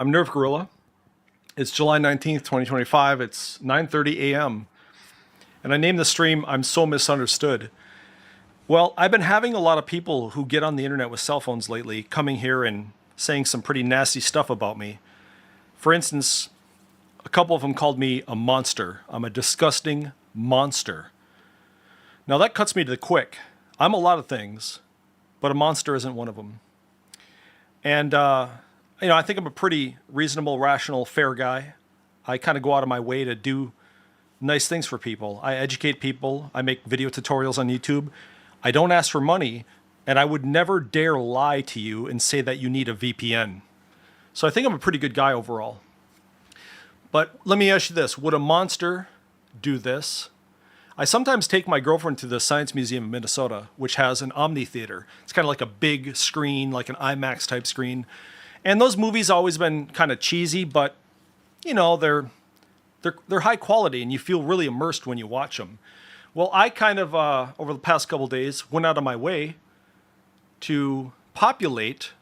I'm nirvgorilla. It's July 19th, 2025. It's 9:30 a.m. And I named the stream I'm So Misunderstood. Well, I've been having a lot of people who get on the internet with cell phones lately coming here and saying some pretty nasty stuff about me. For instance, a couple of them called me a monster. I'm a disgusting monster. Now that cuts me to the quick. I'm a lot of things, but a monster isn't one of them. And, I think I'm a pretty reasonable, rational, fair guy. I kind of go out of my way to do nice things for people. I educate people. I make video tutorials on YouTube. I don't ask for money, and I would never dare lie to you and say that you need a VPN. So I think I'm a pretty good guy overall. But let me ask you this. Would a monster do this? I sometimes take my girlfriend to the Science Museum in Minnesota, which has an Omni theater. It's kind of like a big screen, like an IMAX type screen. And those movies always been kind of cheesy, but they're high quality and you feel really immersed when you watch them. Well, I kind of over the past couple days went out of my way to populate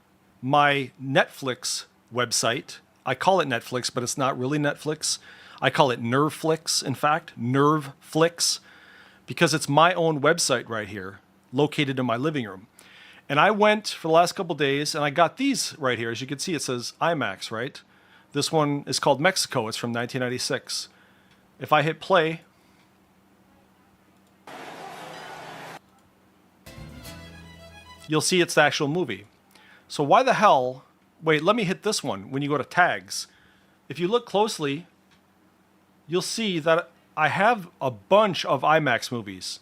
my Netflix website. I call it Netflix, but it's not really Netflix. I call it Nerveflix, in fact, Nerveflix, because it's my own website right here, located in my living room. And I went for the last couple days and I got these right here. As you can see, it says IMAX, right? This one is called Mexico. It's from 1996. If I hit play, you'll see it's the actual movie. So why the hell, wait, let me hit this one when you go to tags. If you look closely, you'll see that I have a bunch of IMAX movies.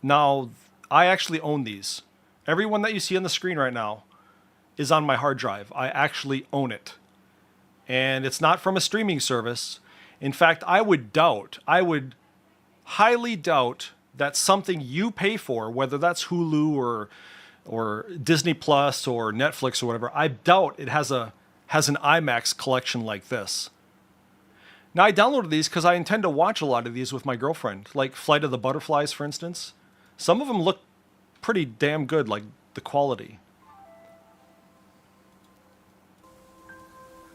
Now, I actually own these. Every one that you see on the screen right now is on my hard drive. I actually own it. And it's not from a streaming service. In fact, I would highly doubt that something you pay for, whether that's Hulu or Disney Plus or Netflix or whatever, I doubt it has an IMAX collection like this. Now, I downloaded these because I intend to watch a lot of these with my girlfriend, like Flight of the Butterflies, for instance. Some of them look pretty damn good, like the quality.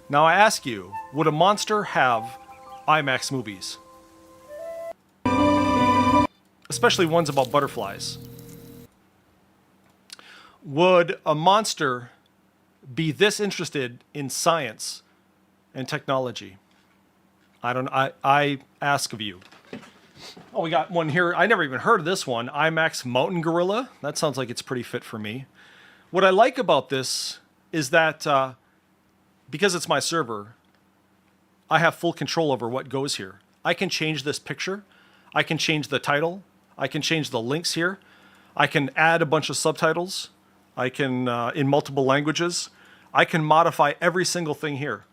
Now I ask you, would a monster have IMAX movies? Especially ones about butterflies. Would a monster be this interested in science and technology? I ask of you. Oh, we got one here. I never even heard of this one. IMAX Mountain Gorilla. That sounds like it's pretty fit for me. What I like about this is that because it's my server, I have full control over what goes here. I can change this picture. I can change the title. I can change the links here. I can add a bunch of subtitles. I can, in multiple languages. I can modify every single thing here.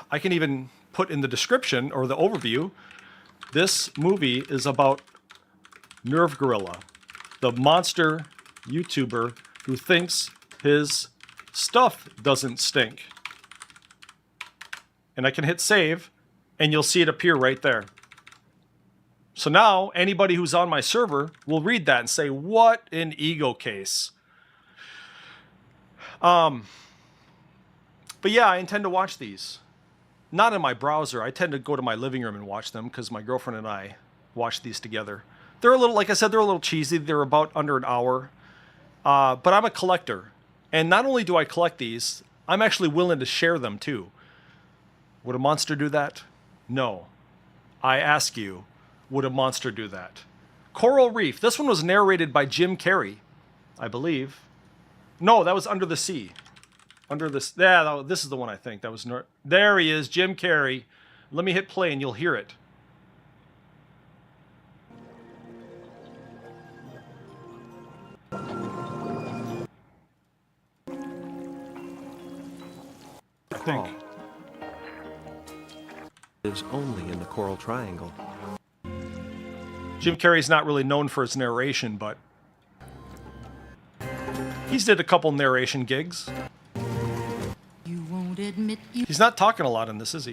I can even put in the description or the overview, this movie is about nirvgorilla, the monster YouTuber who thinks his stuff doesn't stink. And I can hit save, and you'll see it appear right there. So now, anybody who's on my server will read that and say, what an ego case. But yeah, I intend to watch these. Not in my browser. I tend to go to my living room and watch them because my girlfriend and I watch these together. They're a little, like I said, they're a little cheesy. They're about under an hour. But I'm a collector. And not only do I collect these, I'm actually willing to share them too. Would a monster do that? No. I ask you, would a monster do that? Coral Reef. This one was narrated by Jim Carrey, I believe. No, that was Under the Sea. Under this, yeah, this is the one I think. That was there he is, Jim Carrey. Let me hit play and you'll hear it. I think is only in the Coral Triangle. Jim Carrey's not really known for his narration, but he's did a couple narration gigs. He's not talking a lot in this, is he?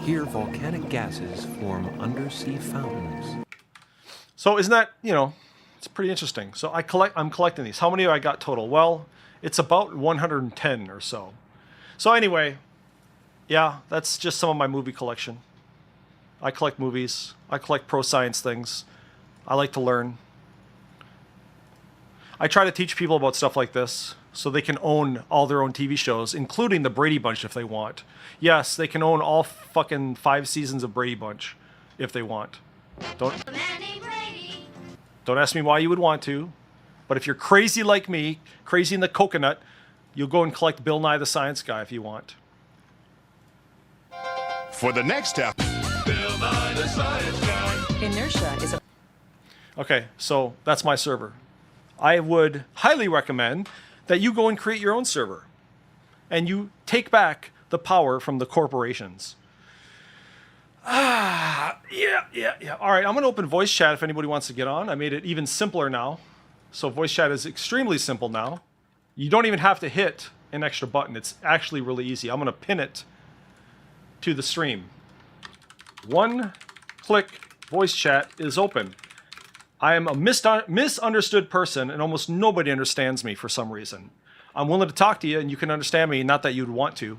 Here, volcanoes volcanic gases form undersea fountains. So isn't that, you know, it's pretty interesting. So I'm collecting these. How many have I got total? Well, it's about 110 or so. So anyway, yeah, that's just some of my movie collection. I collect movies. I collect pro science things. I like to learn. I try to teach people about stuff like this so they can own all their own TV shows, including the Brady Bunch if they want. Yes, they can own all fucking 5 seasons of Brady Bunch if they want. Don't ask me why you would want to, but if you're crazy like me, crazy in the coconut, you'll go and collect Bill Nye the Science Guy if you want. For the next step, Bill Nye the Science Guy. Inertia is a... Okay, so that's my server. I would highly recommend that you go and create your own server and you take back the power from the corporations. Yeah. All right, I'm going to open voice chat if anybody wants to get on. I made it even simpler now. So voice chat is extremely simple now. You don't even have to hit an extra button. It's actually really easy. I'm going to pin it to the stream. One click voice chat is open. I am a misunderstood person, and almost nobody understands me for some reason. I'm willing to talk to you, and you can understand me, not that you'd want to,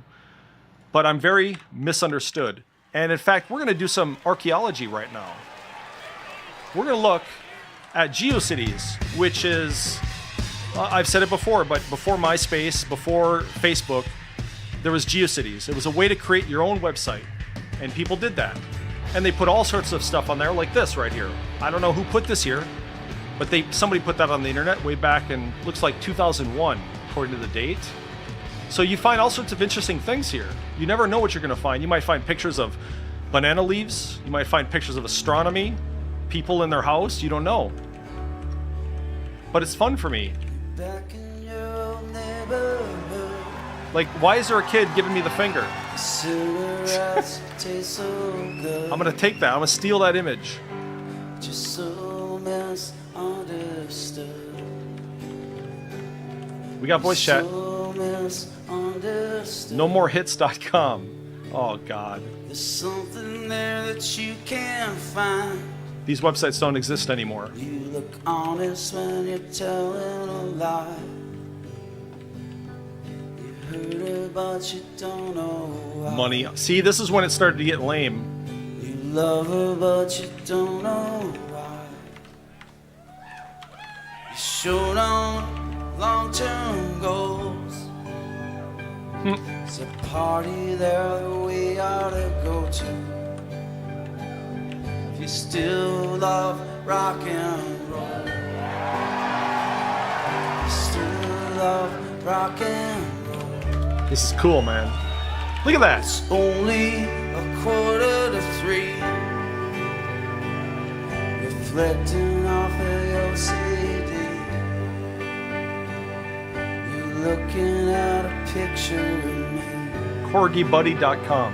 but I'm very misunderstood. And in fact, we're going to do some archaeology right now. We're going to look at GeoCities, which is, I've said it before, but before MySpace, before Facebook, there was GeoCities. It was a way to create your own website, and people did that. And they put all sorts of stuff on there, like this right here. I don't know who put this here, but somebody put that on the internet way back in, looks like 2001, according to the date. So you find all sorts of interesting things here. You never know what you're going to find. You might find pictures of banana leaves. You might find pictures of astronomy, people in their house. You don't know. But it's fun for me. Like, why is there a kid giving me the finger? I'm going to take that. I'm going to steal that image. We got voice chat. NoMoreHits.com. Oh, God. There's something there that you can't find. These websites don't exist anymore. You look honest when you're telling a lie. You heard her, but you don't know why. Money. See, this is when it started to get lame. You love her, but you don't know why. You showed on long-term goals. It's a party there that we ought to go to. If you still love rock and roll, if you still love rock and roll. This is cool, man. Look at that. It's only 2:45, reflecting off of your CD. You're looking at a picture of me. CorgiBuddy.com.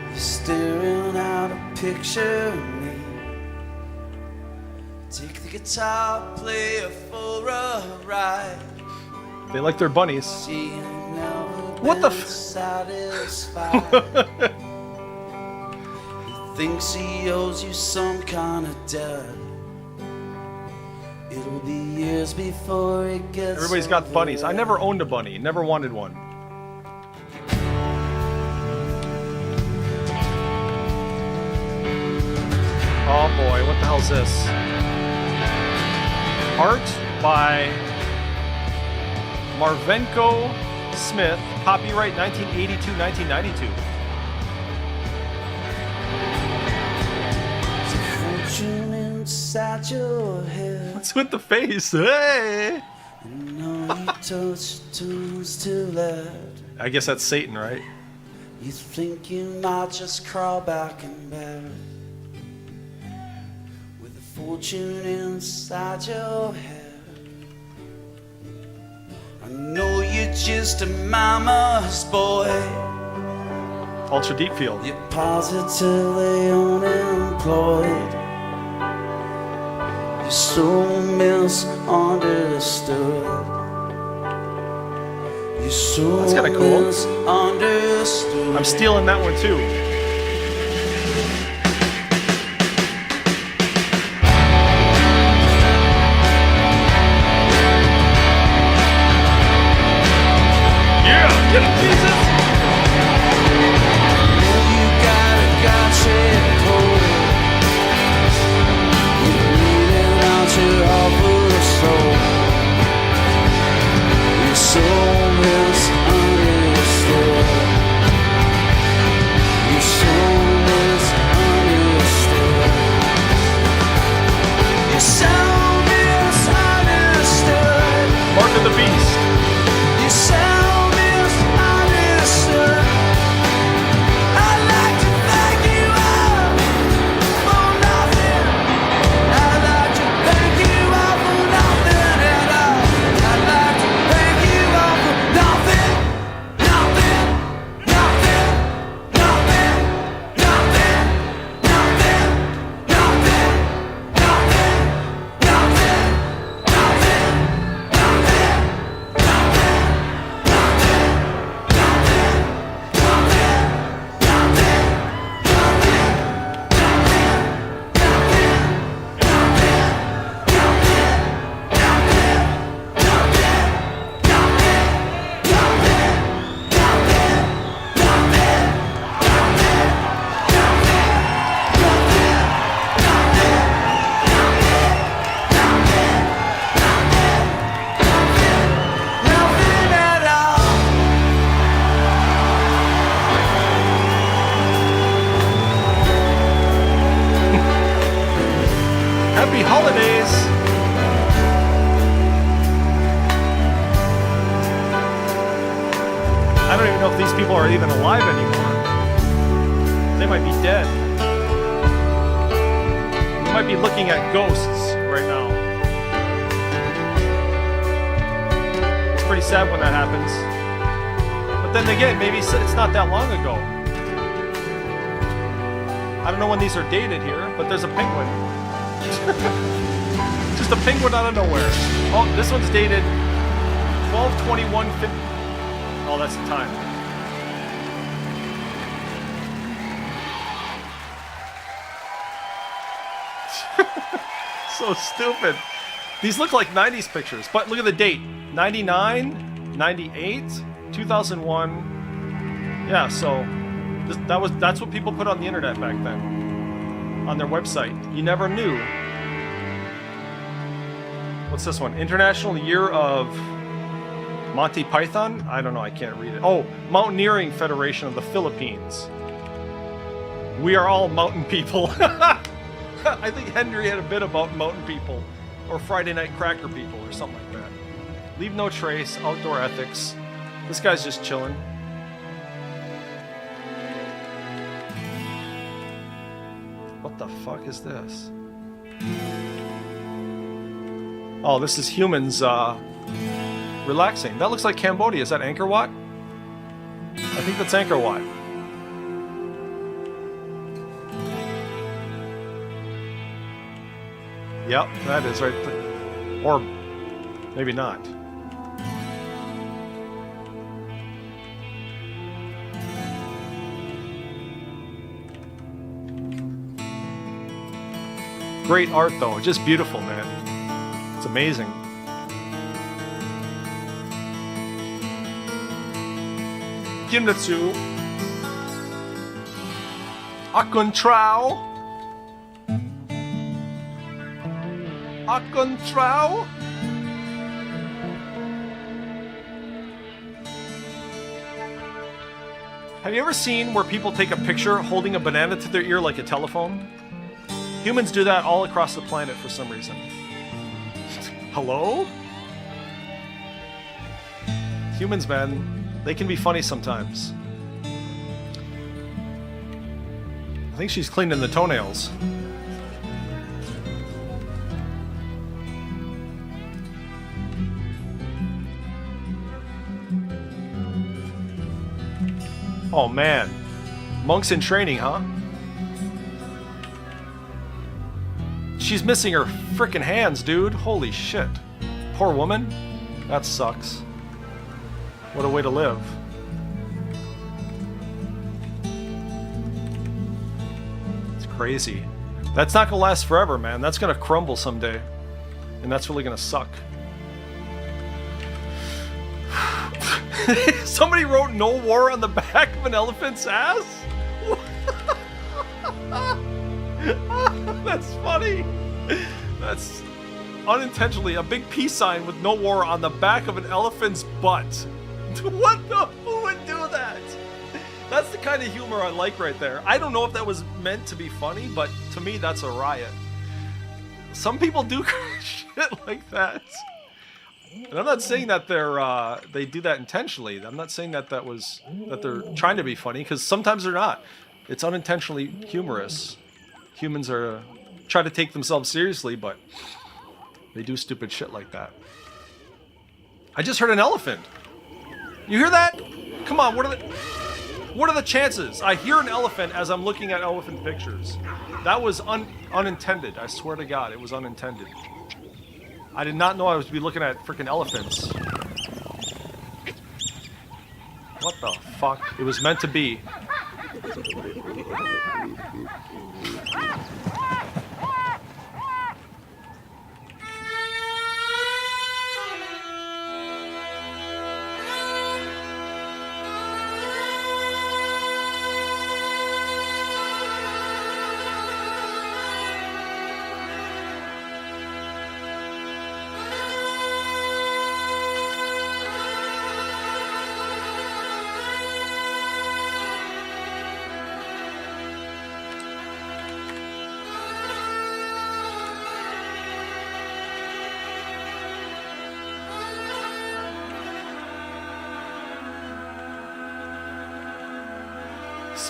You're staring at a picture of me. Take the guitar, play it for a ride. They like their bunnies. See, you never What the been f- satisfied. He thinks he owes you some kind of debt. It'll be years before it gets. Everybody's got bunnies. I never owned a bunny. Never wanted one. Oh boy, what the hell's this? Art by Marvenko Smith, copyright 1982-1992. Fortune inside your head. What's with the face? Hey! And all you touch turns to lead. I guess that's Satan, right? You think you might just crawl back in bed with a fortune inside your head. I know you're just a mama's boy. Ultra Deep Field. You're positively unemployed. You're so misunderstood. You're so That's kinda cool. misunderstood. I'm stealing that one too. Happy holidays! I don't even know if these people are even alive anymore. They might be dead. We might be looking at ghosts right now. It's pretty sad when that happens. But then again, maybe it's not that long ago. I don't know when these are dated here, but there's a penguin. Just a penguin out of nowhere. Oh, this one's dated 12/21/50. Oh, that's the time. So stupid. These look like 90s pictures, but look at the date. 99, 98, 2001. Yeah, so that's what people put on the internet back then. On their website. You never knew. What's this one? International Year of Monty Python? I don't know, I can't read it. Oh, Mountaineering Federation of the Philippines. We are all mountain people. I think Henry had a bit about mountain people. Or Friday Night Cracker people or something like that. Leave no trace, outdoor ethics. This guy's just chilling. What the fuck is this? Oh, this is humans relaxing. That looks like Cambodia. Is that Angkor Wat? I think that's Angkor Wat. Yep, that is right there. Or maybe not. Great art though, just beautiful, man. It's amazing. Gindatsu. Akuntrao. Akuntrao. Have you ever seen where people take a picture holding a banana to their ear like a telephone? Humans do that all across the planet for some reason. Hello? Humans, man, they can be funny sometimes. I think she's cleaning the toenails. Oh man, monks in training, huh? She's missing her frickin' hands, dude. Holy shit. Poor woman. That sucks. What a way to live. It's crazy. That's not gonna last forever, man. That's gonna crumble someday. And that's really gonna suck. Somebody wrote "No war" on the back of an elephant's ass? That's funny. That's unintentionally a big peace sign with "No war" on the back of an elephant's butt. What the? Who would do that? That's the kind of humor I like right there. I don't know if that was meant to be funny, but to me that's a riot. Some people do shit like that. And I'm not saying that they do that intentionally. I'm not saying that they're trying to be funny, because sometimes they're not. It's unintentionally humorous. Humans are try to take themselves seriously, but they do stupid shit like that. I just heard an elephant. You hear that? Come on, what are the chances? I hear an elephant as I'm looking at elephant pictures. That was unintended. I swear to God, it was unintended. I did not know I was be looking at freaking elephants. What the fuck? It was meant to be.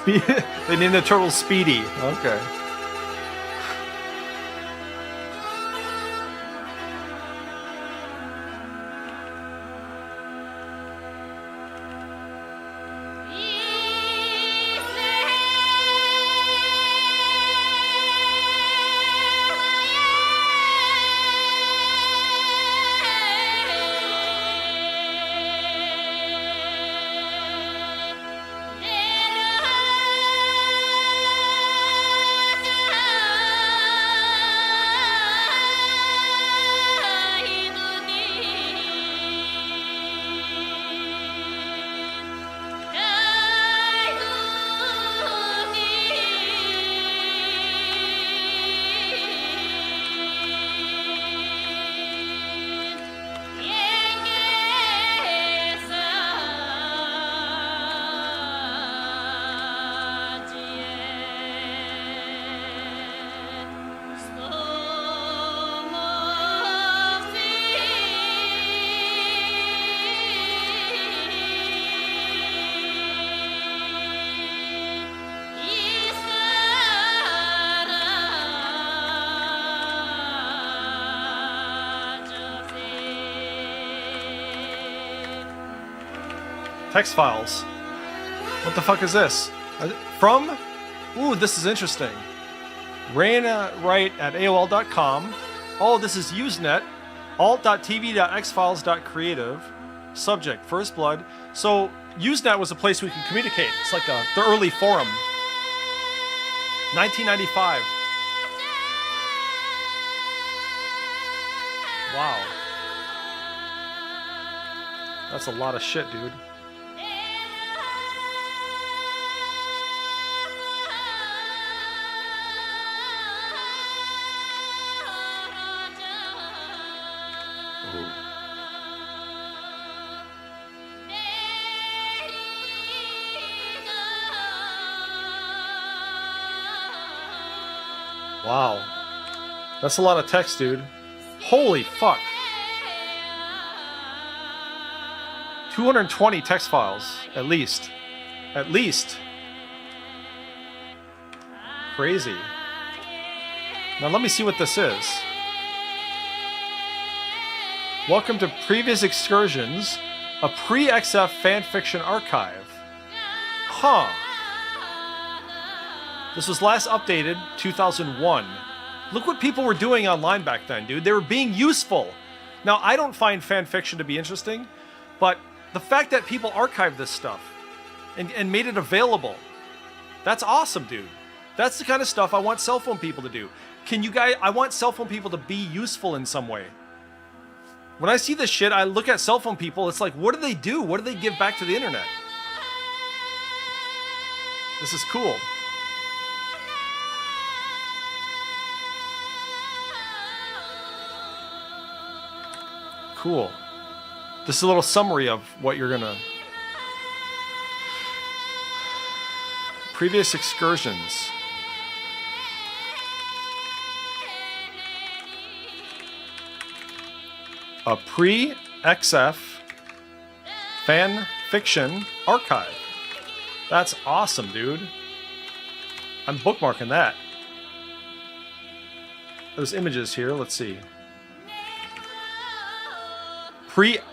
They named the turtle Speedy. Okay. Text files. What the fuck is this? From? Ooh, this is interesting. Raina Wright at AOL.com. Oh, this is Usenet. alt.tv.xfiles.creative. Subject, First Blood. So, Usenet was a place we could communicate. It's like the early forum. 1995. Wow. That's a lot of shit, dude. Wow. That's a lot of text, dude. Holy fuck. 220 text files, at least. At least. Crazy. Now let me see what this is. Welcome to Previous Excursions, a pre-XF fanfiction archive. Huh. This was last updated 2001. Look what people were doing online back then, dude. They were being useful. Now, I don't find fan fiction to be interesting, but the fact that people archived this stuff and made it available, that's awesome, dude. That's the kind of stuff I want cell phone people to do. I want cell phone people to be useful in some way. When I see this shit, I look at cell phone people, it's like, what do they do? What do they give back to the internet? This is cool. Cool. This is a little summary of what you're gonna... Previous excursions. A pre-XF fan fiction archive. That's awesome, dude. I'm bookmarking that. There's images here. Let's see.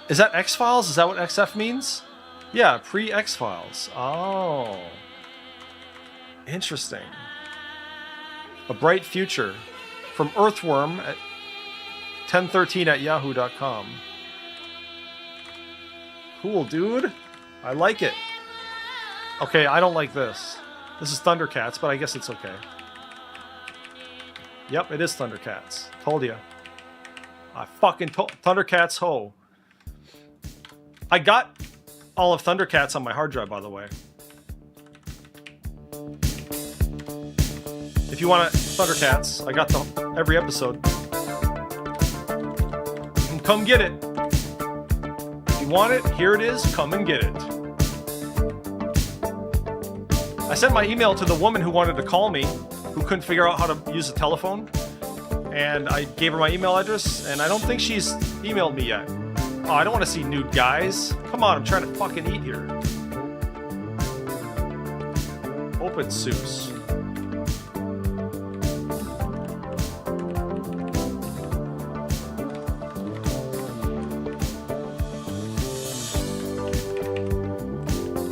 Is that X-Files? Is that what XF means? Yeah, pre-X-Files. Oh. Interesting. A Bright Future. From Earthworm at 1013 at yahoo.com. Cool, dude. I like it. Okay, I don't like this. This is Thundercats, but I guess it's okay. Yep, it is Thundercats. Told ya. I fucking told Thundercats ho. I got all of Thundercats on my hard drive, by the way. If you want Thundercats, I got every episode. Come get it. If you want it, here it is. Come and get it. I sent my email to the woman who wanted to call me, who couldn't figure out how to use the telephone. And I gave her my email address, and I don't think she's emailed me yet. Oh, I don't want to see nude guys. Come on, I'm trying to fucking eat here. hope it's Seuss.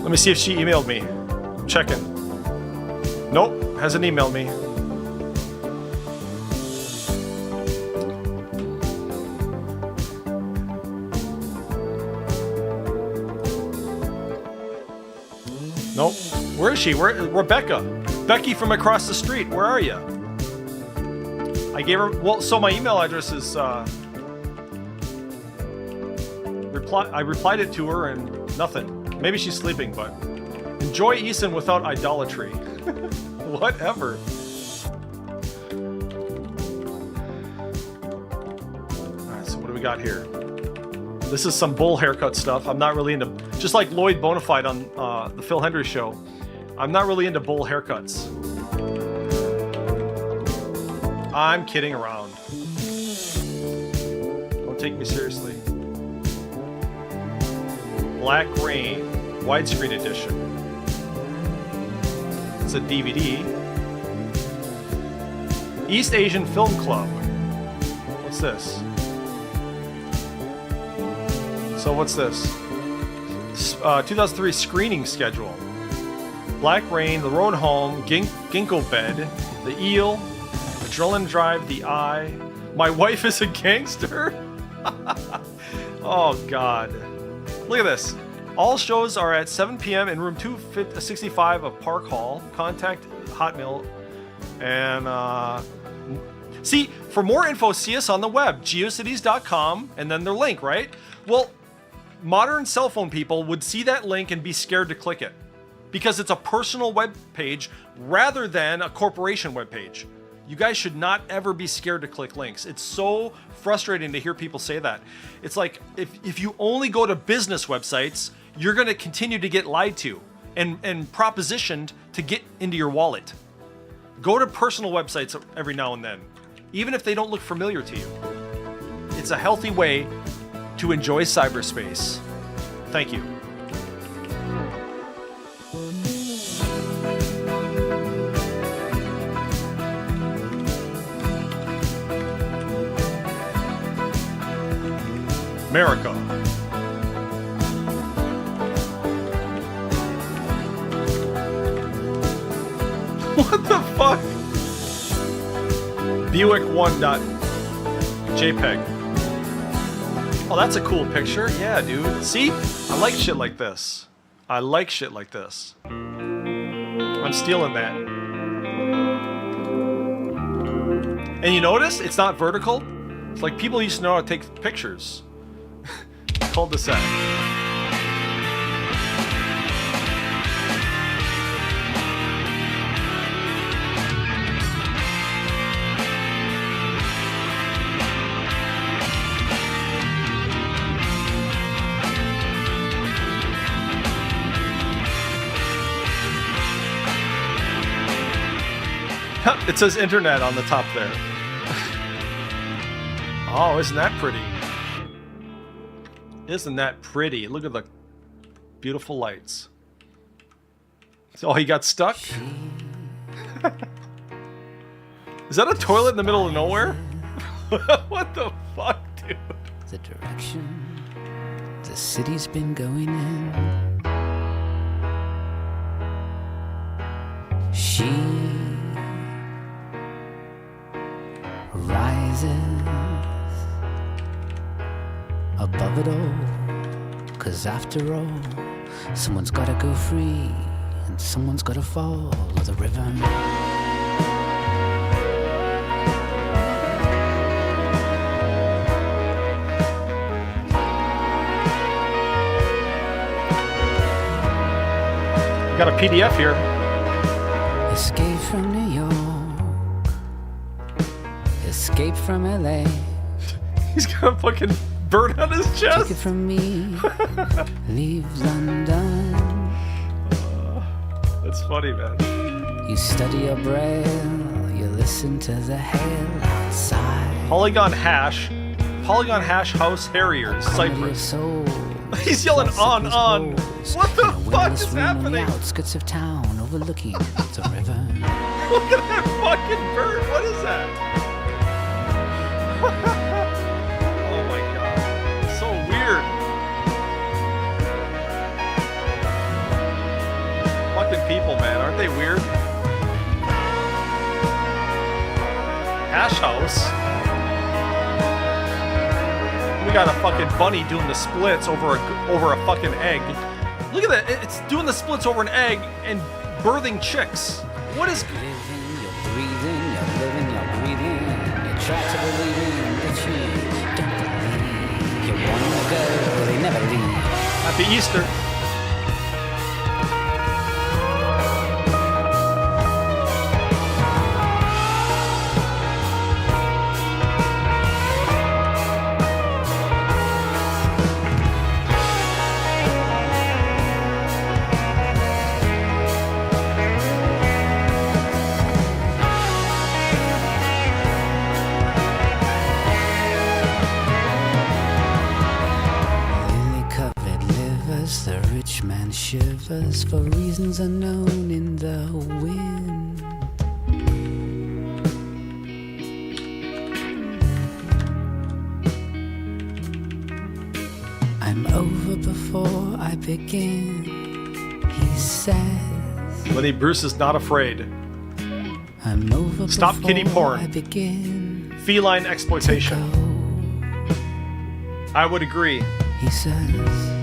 Let me see if she emailed me. I'm checking. Nope, hasn't emailed me. Nope. Where is she? Where? Rebecca. Becky from across the street. Where are you? I gave her. Well, so my email address is. I replied it to her and nothing. Maybe she's sleeping, but enjoy Eason without idolatry. Whatever. Alright, so what do we got here? This is some bull haircut stuff. I'm not really into, just like Lloyd Bonafide on the Phil Hendry show. I'm not really into bull haircuts. I'm kidding around. Don't take me seriously. Black Rain, widescreen edition. It's a DVD. East Asian Film Club. What's this? So what's this? 2003 screening schedule. Black Rain, The Road Home, Ginkgo Bed, The Eel, Adrenaline Drive, The Eye. My Wife is a Gangster. Oh God. Look at this. All shows are at 7 p.m. in room 265 of Park Hall. Contact Hotmail. And see, for more info, see us on the web, geocities.com, and then their link, right? Well, modern cell phone people would see that link and be scared to click it because it's a personal web page rather than a corporation web page. You guys should not ever be scared to click links. It's so frustrating to hear people say that. It's like if you only go to business websites, you're going to continue to get lied to and propositioned to get into your wallet. Go to personal websites every now and then, even if they don't look familiar to you. It's a healthy way to enjoy cyberspace. Thank you. America. What the fuck? Buick1.jpg. Oh, that's a cool picture. Yeah, dude. See? I like shit like this. I like shit like this. I'm stealing that. And you notice? It's not vertical. It's like people used to know how to take pictures. Cul-de-sac. It says internet on the top there. Oh, isn't that pretty? Isn't that pretty? Look at the beautiful lights. Oh, he got stuck? Is that a toilet in the middle of nowhere? What the fuck, dude? The direction the city's been going in. She rises above it all, 'cause after all, someone's gotta go free and someone's gotta follow the river. Got a PDF here. Escape from New York, escape from LA. He's got a fucking bird on his chest. Take it from me, leave London. That's funny, man. You study your braille, you listen to the hail outside. Polygon hash house Harriers, Cyprus. Soul, He's yelling on. What the fuck is on the happening? outskirts of town, overlooking the river. Look at that fucking bird. What is that? Oh my god. So weird. Fucking people, man. Aren't they weird? Hash house. We got a fucking bunny doing the splits over a fucking egg. Look at that. It's doing the splits over an egg and birthing chicks. What is... Living, you're breathing, you're living, you're breathing. You try to believe in the change. Don't believe. You wanna go, they never leave. Happy Easter. The rich man shivers for reasons unknown in the wind. I'm over before I begin, he says. Lenny Bruce is not afraid. I'm over Stop before kitty porn. I begin. Feline exploitation. I would agree. He says.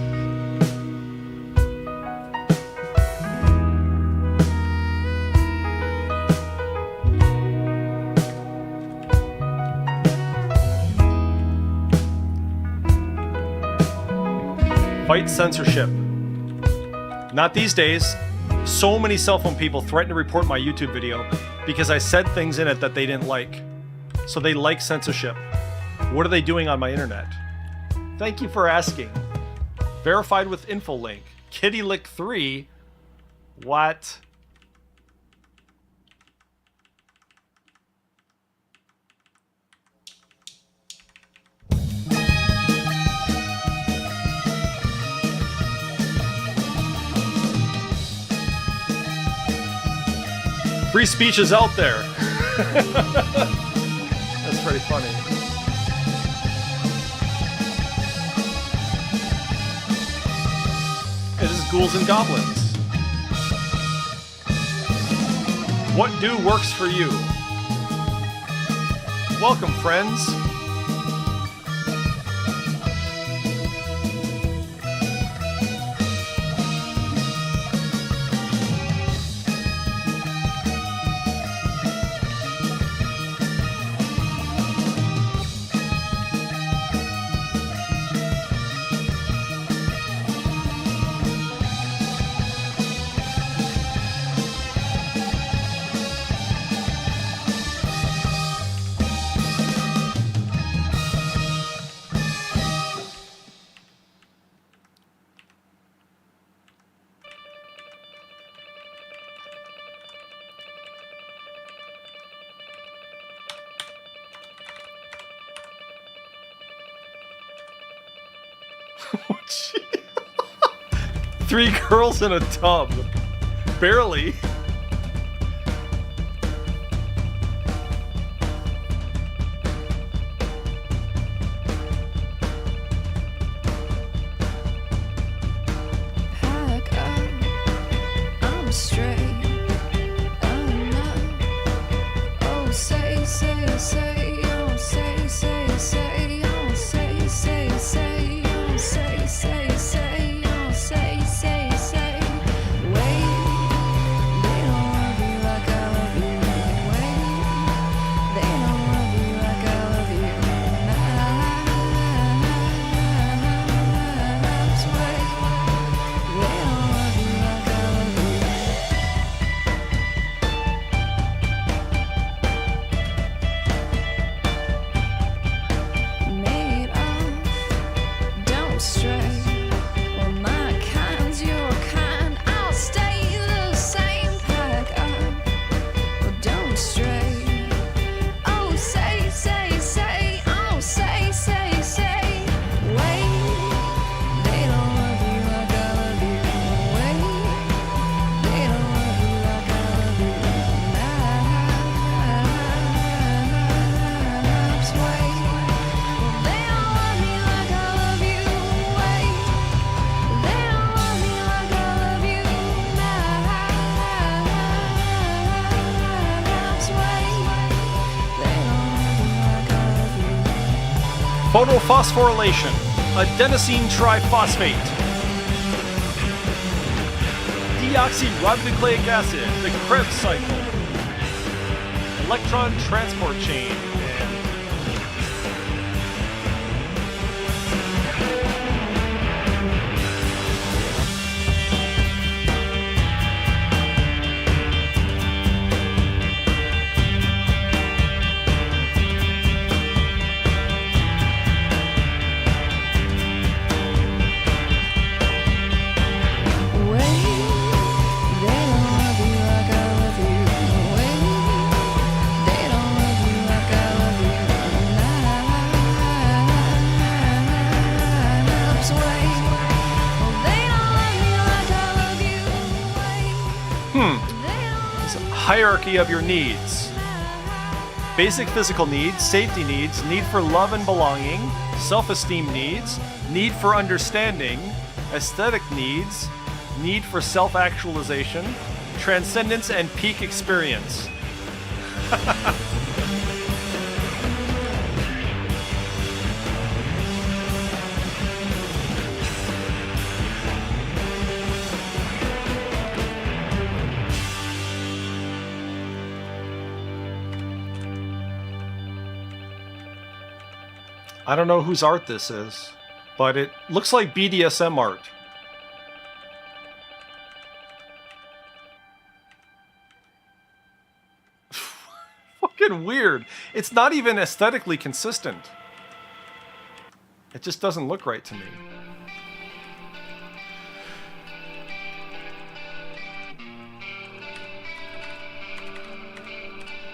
Fight censorship. Not these days. So many cell phone people threaten to report my YouTube video because I said things in it that they didn't like. So they like censorship. What are they doing on my internet? Thank you for asking. Verified with InfoLink. KittyLick3. What? Free speech is out there. That's pretty funny. It is Ghouls and Goblins. What do works for you? Welcome, friends. Three girls in a tub. Barely. Pack up, I'm straight. Oh no. Oh, say, oh, say, oh, say, oh, say, oh, say, oh, say. Wait, Photophosphorylation, adenosine triphosphate. Deoxyribonucleic acid, the Krebs cycle. Electron transport chain. Hierarchy of your needs. Basic physical needs, safety needs, need for love and belonging, self-esteem needs, need for understanding, aesthetic needs, need for self-actualization, transcendence and peak experience. I don't know whose art this is, but it looks like BDSM art. Fucking weird. It's not even aesthetically consistent. It just doesn't look right to me.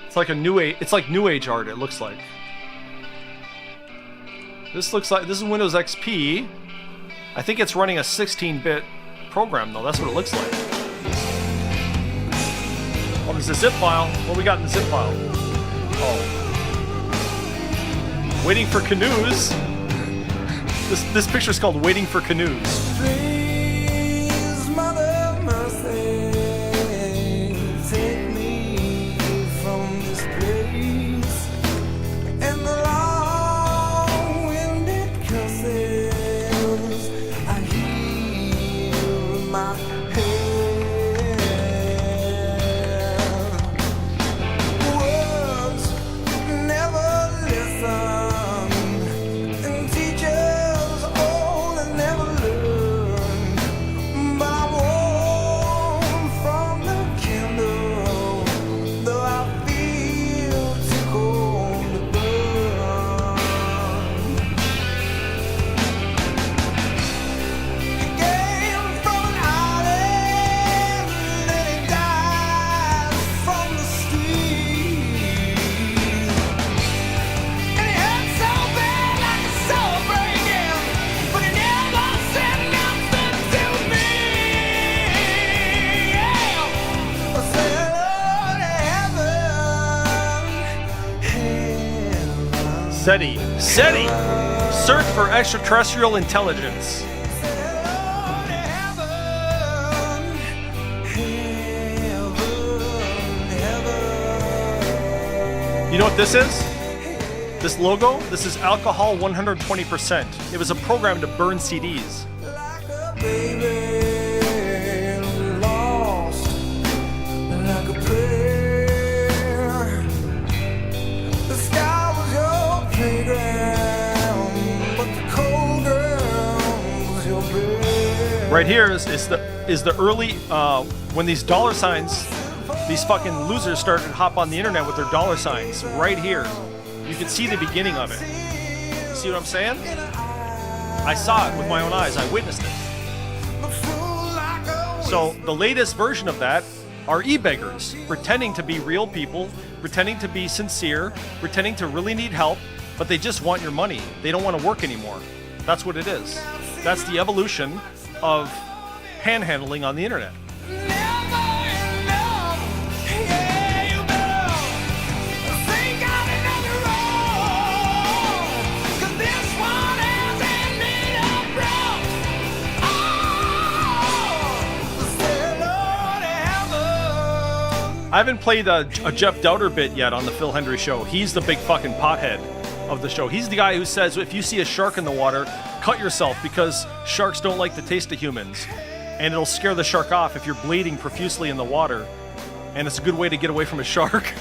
It's like a new age. It's like new age art. It looks like. This looks like, this is Windows XP. I think it's running a 16-bit program though. That's what it looks like. Oh, there's a zip file. What we got in the zip file? Oh. Waiting for canoes. This picture's called Waiting for Canoes. Please, Mother Mercy, take me from this place. And the long-winded curses I hear in my head. Words never listen, and teachers only never learn. But I warm from the candle, though I feel too cold to burn. He came from an island, and he died from the street. And he hurt so bad like a soul breaking, but he never said nothing to me. Yeah. I said, Lord, heaven. SETI. Search for extraterrestrial intelligence. You know what this is? This logo? This is alcohol 120%. It was a program to burn CDs. Like a baby lost, like a prayer. The sky was your playground, but the cold ground was your bed. Right here is the early when these dollar signs, these fucking losers started to hop on the internet with their dollar signs. Right here, you can see the beginning of it. See what I'm saying? I saw it with my own eyes. I witnessed it. So the latest version of that are e-beggars, pretending to be real people, pretending to be sincere, pretending to really need help, but they just want your money. They don't want to work anymore. That's what it is. That's the evolution of panhandling on the internet. I haven't played a Jeff Dowder bit yet on the Phil Hendry Show. He's the big fucking pothead of the show. He's the guy who says if you see a shark in the water, cut yourself because sharks don't like the taste of humans. And it'll scare the shark off if you're bleeding profusely in the water. And it's a good way to get away from a shark.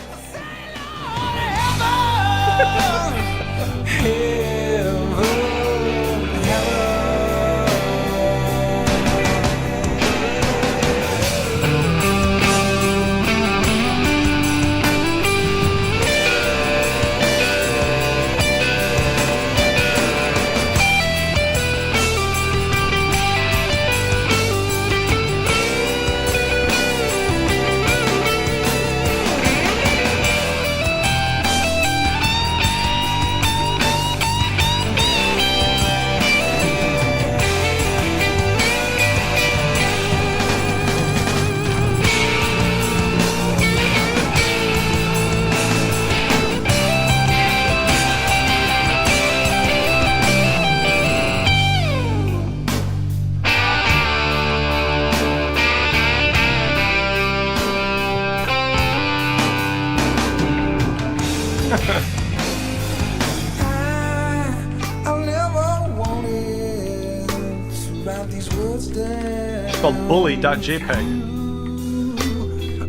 It's called bully.jpg.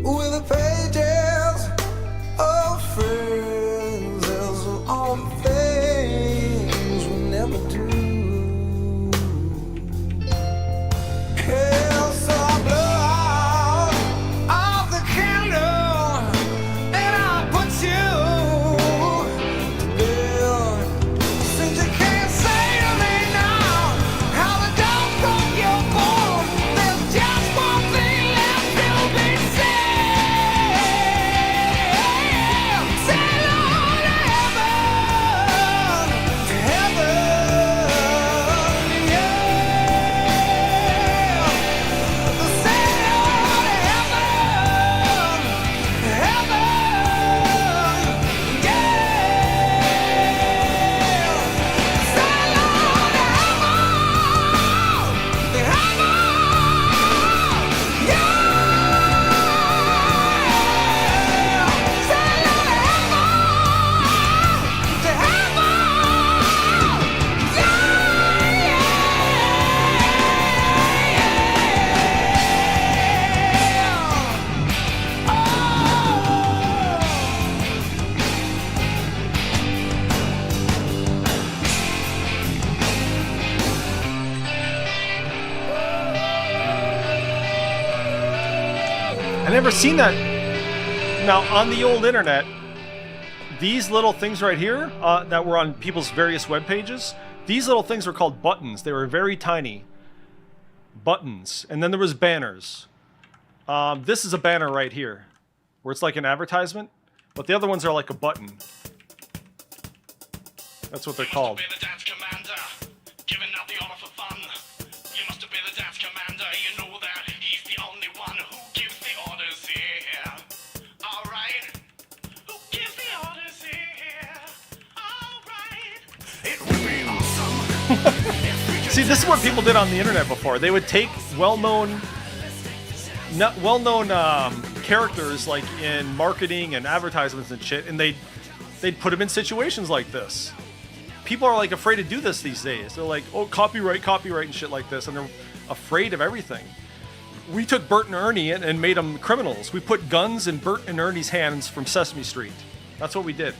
With the pages of friends, there's all the things we never do. Yeah, so I blow out the candle and I'll put you to bed. Since you can't say to me now how the dog broke your bone, there's just one thing left to be said. Sail on to heaven, yeah. Sail on to heaven, yeah. Sail on to I never seen that. Now, on the old internet, these little things right here that were on people's various web pages, these little things were called buttons. They were very tiny buttons. And then there was banners. This is a banner right here, where it's like an advertisement, but the other ones are like a button. That's what they're called. You must be the dance commander, giving out the order for fun. You must be the dance commander, you know that he's the only one who gives the orders here. Alright, who gives the orders here? Alright, it would be awesome. See, this is what people did on the internet before. They would take well-known characters like in marketing and advertisements and shit, and they'd put them in situations like this. People are like afraid to do this these days. They're like, oh, copyright and shit like this, and they're afraid of everything. We took Bert and Ernie and made them criminals. We put guns in Bert and Ernie's hands from Sesame Street. That's what we did.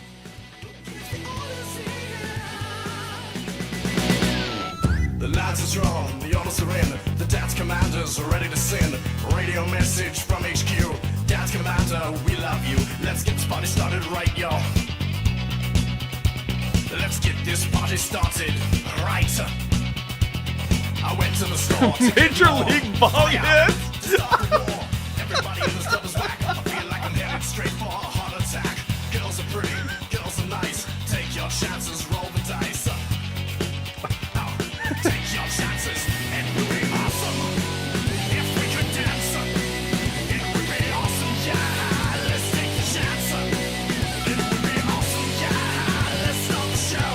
The lights are strong, the orders are in. The dance commanders are ready to send. Radio message from HQ. Dance commander, we love you. Let's get this party started right, y'all. Let's get this party started right. I went to the store. Major League Bong hit. Everybody in this club is whack. I feel like I'm headed straight for a heart attack. Girls are pretty, girls are nice. Take your chances, roll the dice. Take your chances, it would be awesome if we could dance. It would be awesome, yeah. Let's take the chance. It would be awesome, yeah. Let's start the show.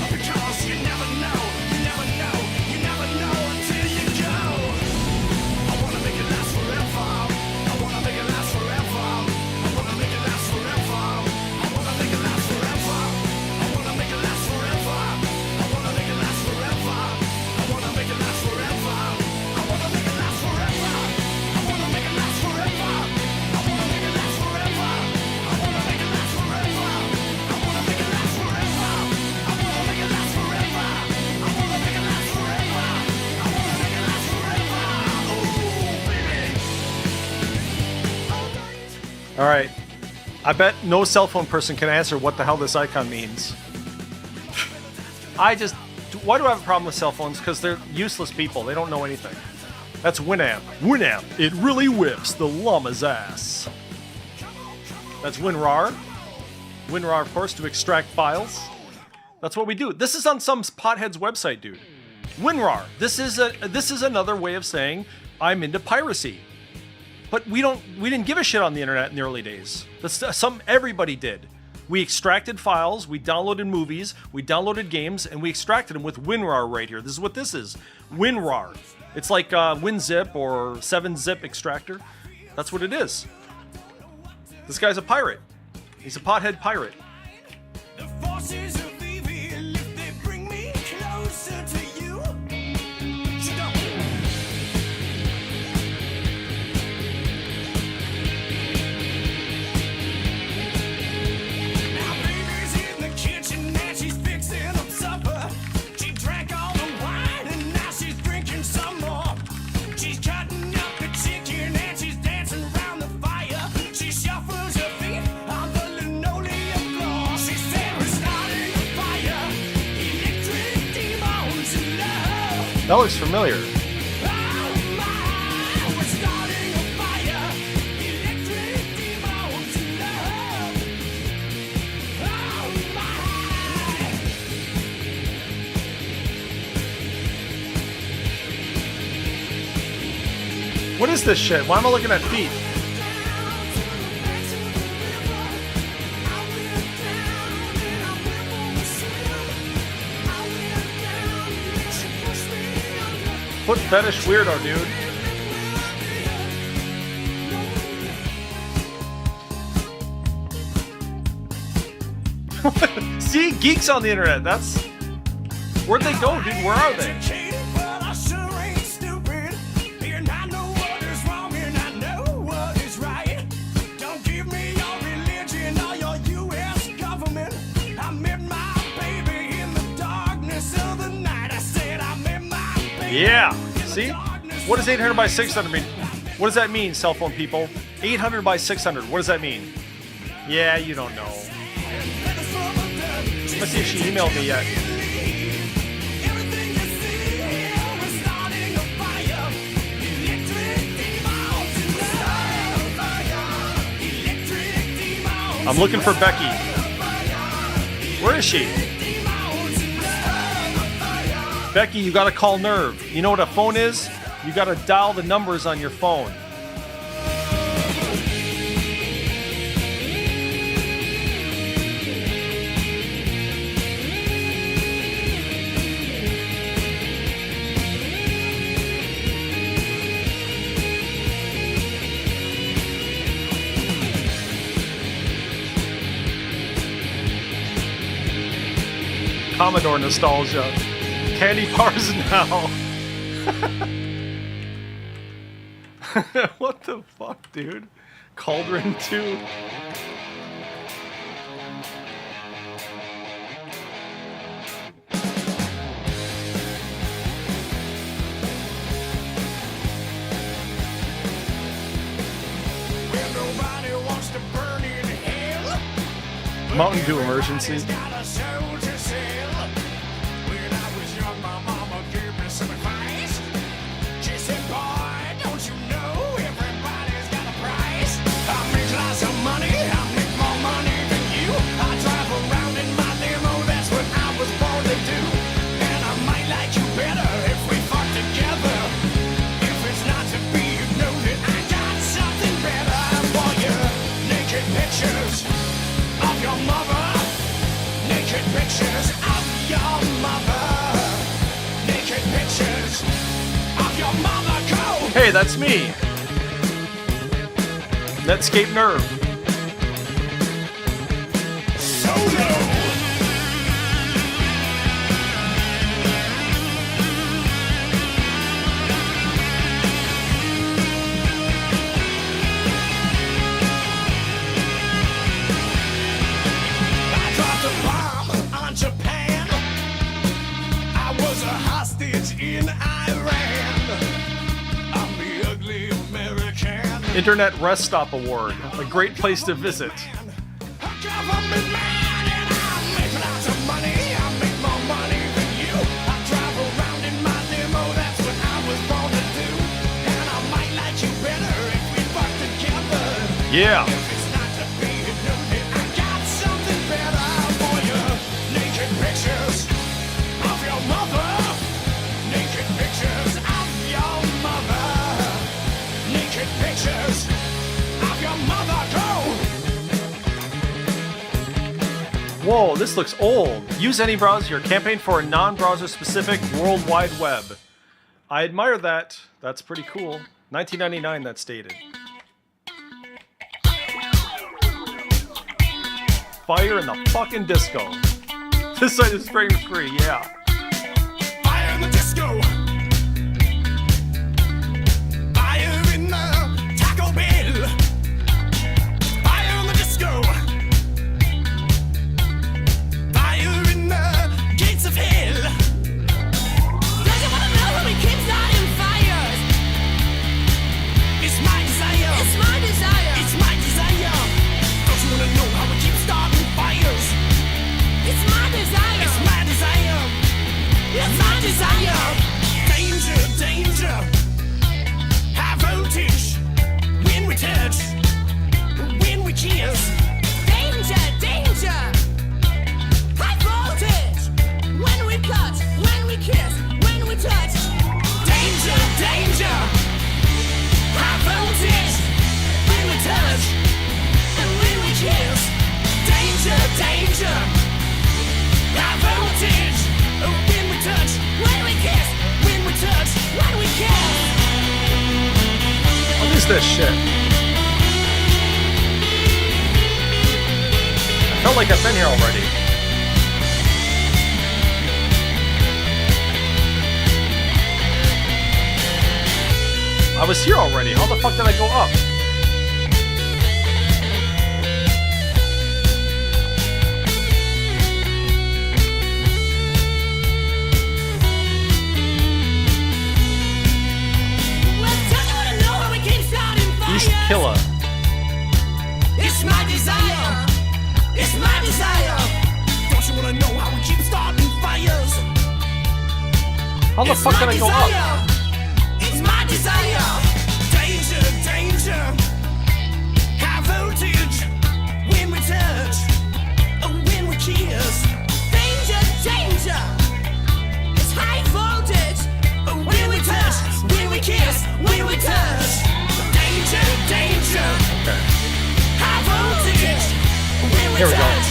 Because you never know, you never know, you never know until you go. I wanna make it last forever. All right. I bet no cell phone person can answer what the hell this icon means. Why do I have a problem with cell phones? Because they're useless people. They don't know anything. That's Winamp. Winamp. It really whips the llama's ass. That's WinRAR. WinRAR, of course, to extract files. That's what we do. This is on some pothead's website, dude. WinRAR. This is another way of saying I'm into piracy. But we didn't give a shit on the internet in the early days. Everybody did. We extracted files, we downloaded movies, we downloaded games, and we extracted them with WinRAR right here. This is what this is. WinRAR. It's like WinZip or 7-zip extractor. That's what it is. This guy's a pirate. He's a pothead pirate. The forces of evil, if they bring me closer to you. Now baby's in the kitchen and she's fixing up supper. She drank all the wine and now she's drinking some more. She's cutting up the chicken and she's dancing around the fire. She shuffles her feet on the linoleum floor. She said we're starting a fire. Electric demons in love. That looks familiar. Oh my, we're starting a fire. Electric demons in love. Oh my. What is this shit? Why am I looking at feet? Foot fetish weirdo, dude. See, geeks on the internet. That's where'd they go, dude? Where are they? But I sure ain't stupid. And I know what is wrong and I know what is right. Don't give me your religion or your U.S. government. I met my baby in the darkness of the night. I said I met my baby. Yeah. See? What does 800 by 600 mean? What does that mean, cell phone people? 800 by 600. What does that mean? Yeah, you don't know. Let's see if she emailed me yet. Everything you see here, we're starting a fire. Electric demons in love. Electric demons. I'm looking for Becky. Where is she? Demons in love. Becky, you gotta call Nerve. You know what a phone is? You gotta dial the numbers on your phone. Commodore nostalgia. Candy bars now. What the fuck, dude? Cauldron 2. Well, nobody wants to burn in hell. Mountain Dew emergency. Got a soul to sell. When I was young, my mama gave me some advice. She said, boy, don't you know everybody's got a price? I make lots of money, I make more money than you. I drive around in my limo, that's what I was born to do. And I might like you better if we fuck together. If it's not to be, you know that I got something better for you. Naked pictures of your mother. Naked pictures of your mother. Naked pictures of your mother. Go! Hey, that's me. Netscape Nerve. Solo! I dropped a bomb on Japan. I was a hostage in Iran. I'm the ugly American. Internet Rest Stop Award. A great place to visit. Government man, and I'm making lots of money. I make more money than you. I drive around in my limo, that's what I was born to do. And I might like you better if we fuck together. Yeah. If it's not to be, I got something better for you. Naked pictures of your mother. Naked pictures of your mother. Naked pictures of your mother. Go! Whoa, this looks old. Use any browser. Campaign for a non-browser specific World Wide Web. I admire that. That's pretty cool. 1999, that's dated. Fire in the fucking disco. This site is frame free, yeah. Fire in the disco. Fire in the Taco Bell. Fire in the disco. Fire in the gates of hell. Does you wanna know how we keep starting fires? It's my desire. It's my desire. It's my desire. Don't you wanna know how we keep starting fires? It's my desire. It's my desire. It's my desire. Danger, danger. High voltage. When we touch. When we kiss. Danger, danger. High voltage. When we cut, when we kiss, when we touch. Danger, danger. High voltage. When we touch. And when we kiss. Danger, danger. High voltage. When we touch. When we kiss. When we touch. When we kiss. What is this shit? I felt like I've been here already. I was here already. How the fuck did I go up? Well, tell you wanna know how we keep starting fires. East Killa. It's my desire. It's my desire. Don't you wanna know how we keep starting fires? How the It's fuck my did I go up? desire. It's my desire. Danger, danger. High voltage. When we touch. When we kiss. Danger, danger. It's high voltage. When we touch. When we kiss. When we touch. Danger, danger. Okay. High voltage. When we Here we go. touch.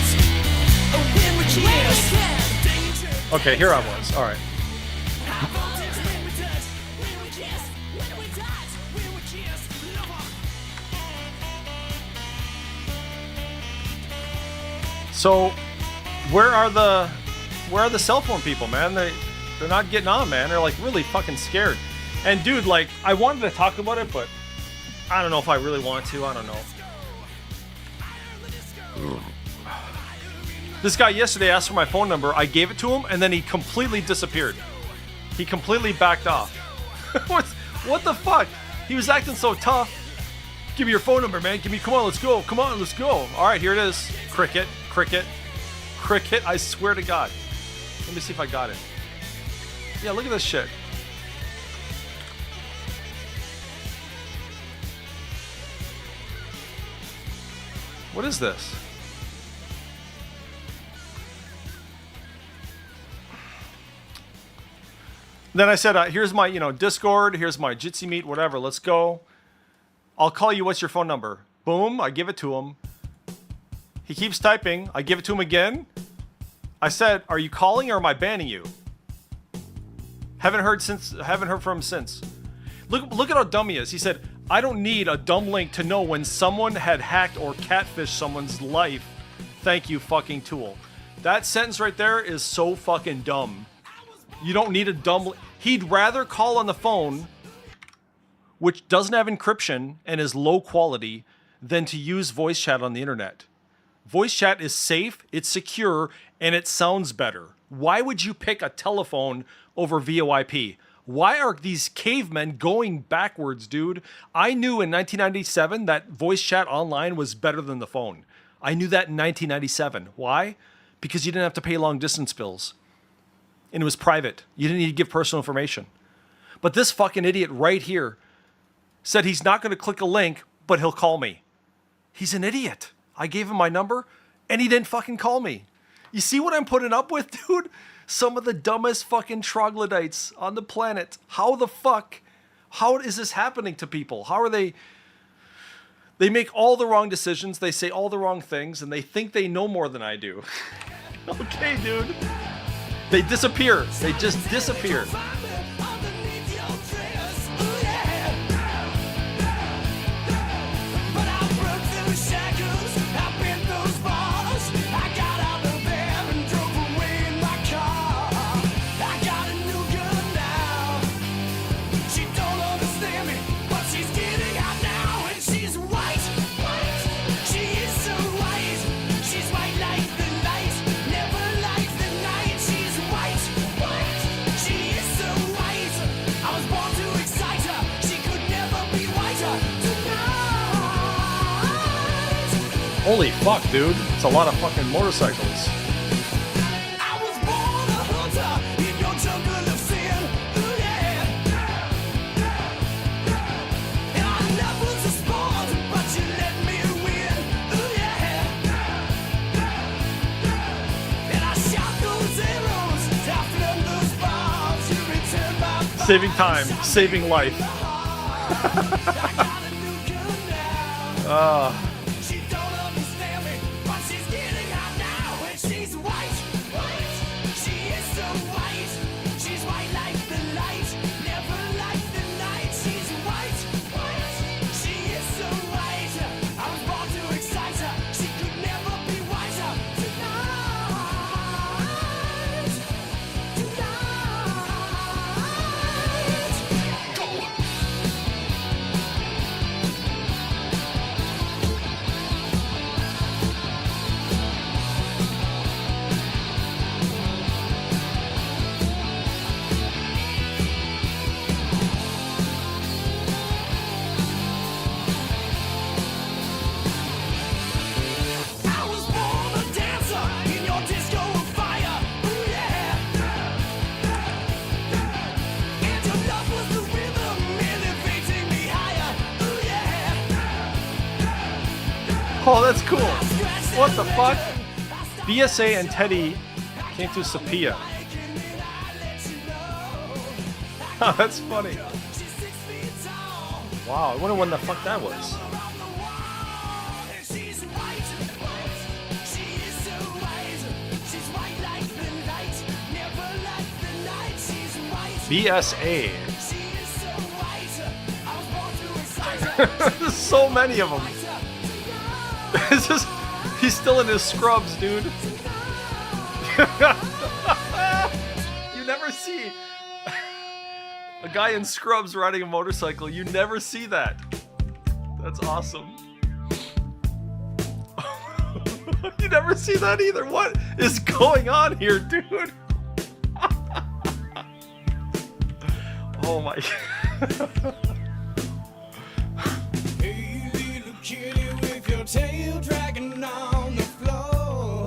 When we When we kiss. kiss. Danger. Okay, here I was. All right. High voltage. When we touch. When we kiss. When we touch. When we kiss. Lover. So, where are the cell phone people, man? They're not getting on, man. They're like really fucking scared. And dude, like, I wanted to talk about it, but I don't know if I really want to. I don't know. This guy yesterday asked for my phone number. I gave it to him, and then he completely disappeared. He completely backed off. What the fuck? He was acting so tough. Give me your phone number, man. Come on, let's go. Come on, let's go. All right, here it is. Cricket, cricket, cricket. I swear to God. Let me see if I got it. Yeah, look at this shit. What is this? Then I said, here's my, Discord. Here's my Jitsi Meet, whatever. Let's go. I'll call you. What's your phone number? Boom. I give it to him. He keeps typing. I give it to him again. I said, are you calling or am I banning you? Haven't heard from him since. Look at how dumb he is. He said, I don't need a dumb link to know when someone had hacked or catfished someone's life. Thank you, fucking tool. That sentence right there is so fucking dumb. You don't need a dumb... He'd rather call on the phone, which doesn't have encryption and is low quality, than to use voice chat on the internet. Voice chat is safe, it's secure, and it sounds better. Why would you pick a telephone over VoIP? Why are these cavemen going backwards, dude? I knew in 1997 that voice chat online was better than the phone. I knew that in 1997. Why? Because you didn't have to pay long distance bills. And it was private. You didn't need to give personal information. But this fucking idiot right here said he's not going to click a link, but he'll call me. He's an idiot. I gave him my number, and he didn't fucking call me. You see what I'm putting up with, dude? Some of the dumbest fucking troglodytes on the planet. How the fuck? How is this happening to people? How are they? They make all the wrong decisions. They say all the wrong things, and they think they know more than I do. Okay, dude. They disappear. They just disappear. Holy fuck, dude. It's a lot of fucking motorcycles. I was born a hunter in your jungle of sin. Ooh, yeah. And I never was a sport, but you let me win. Ooh, yeah. And I shot those arrows, I flung those bombs. You returned my fire. Saving time, saving life. I got a new gun now. She don't understand me, but she's getting out now. And she's white, white. She is so white. She's white like the light, never like the night. She's white, white. She is so white. I was born to excite her. She could never be whiter. Tonight, go. I was born a dancer in your disco of fire. Ooh, yeah. And your love was the rhythm elevating me higher. Ooh, yeah. Oh, that's cool. What the fuck? BSA and Teddy came to Sapia. Oh, that's funny. She's 6 feet tall. Wow, I wonder when the fuck that was. Around the wall. And she's white, white. She is so white. She's white like the light, never like the night. She's white. BSA. She is so white. I was born to excite her. There's so many of them. It's just, he's still in his scrubs, dude. You never see a guy in scrubs riding a motorcycle. You never see that. That's awesome. You never see that either. What is going on here, dude? Oh my. Hey, little kitty with your tail dragging on the floor.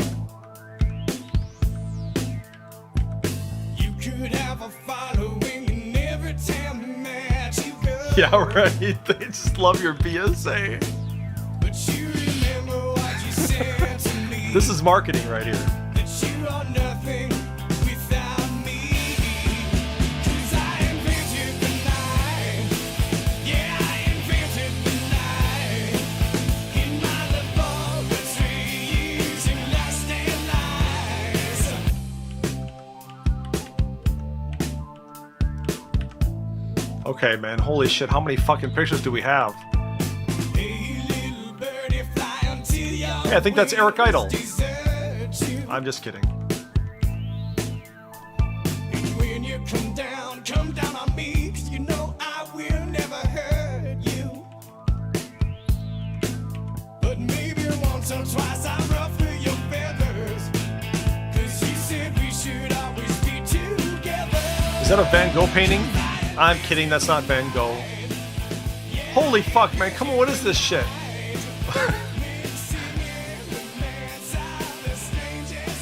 You could have a following in every town that you go. Yeah, right. They just love your BSA. But you remember what you said to me. This is marketing right here. That you are nothing without me. 'Cause I invented the night. Yeah, I invented the night. In my laboratory using lust and lies. Okay, man. Holy shit. How many fucking pictures do we have? Hey, little birdie, fly until your Yeah, I think that's Eric Idle. wings desert you. I'm just kidding. And when you come down on me, 'cause you know I will never hurt you. But maybe once or twice I ruffle your feathers. 'Cause you said we should always be together. Is that a Van Gogh painting? I I'm kidding, that's not Van Gogh. Holy fuck, man, come on, what is this shit?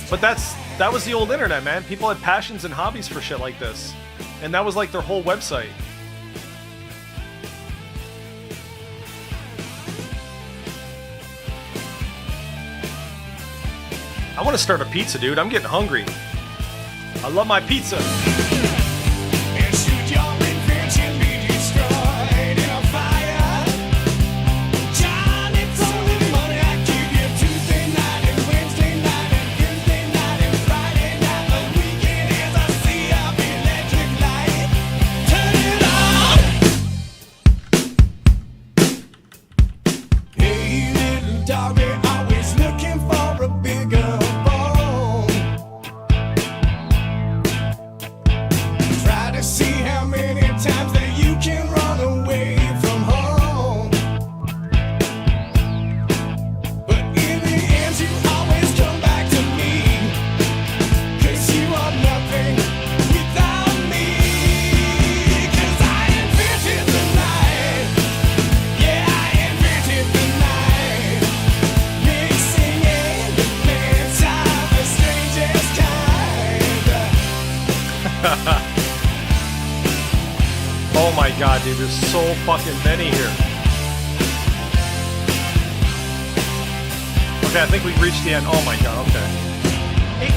But that was the old internet, man. People had passions and hobbies for shit like this. And that was like their whole website. I want to start a pizza, dude. I'm getting hungry. I love my pizza. And should your invention be destroyed in a fire? John, it's only money I give you. Tuesday night and Wednesday night and Thursday night and Friday night. The weekend is a sea of electric light. Turn it on. Hey, little doggy, always looking for a bigger bone. Try to see how many times that you can run away from home. But in the end, you always come back to me. 'Cause you are nothing without me. 'Cause I invented the night. Yeah, I invented the night. Mixing elements of the strangest kind. Oh my god, dude, there's so fucking many here. Okay, I think we've reached the end. Oh my god, okay.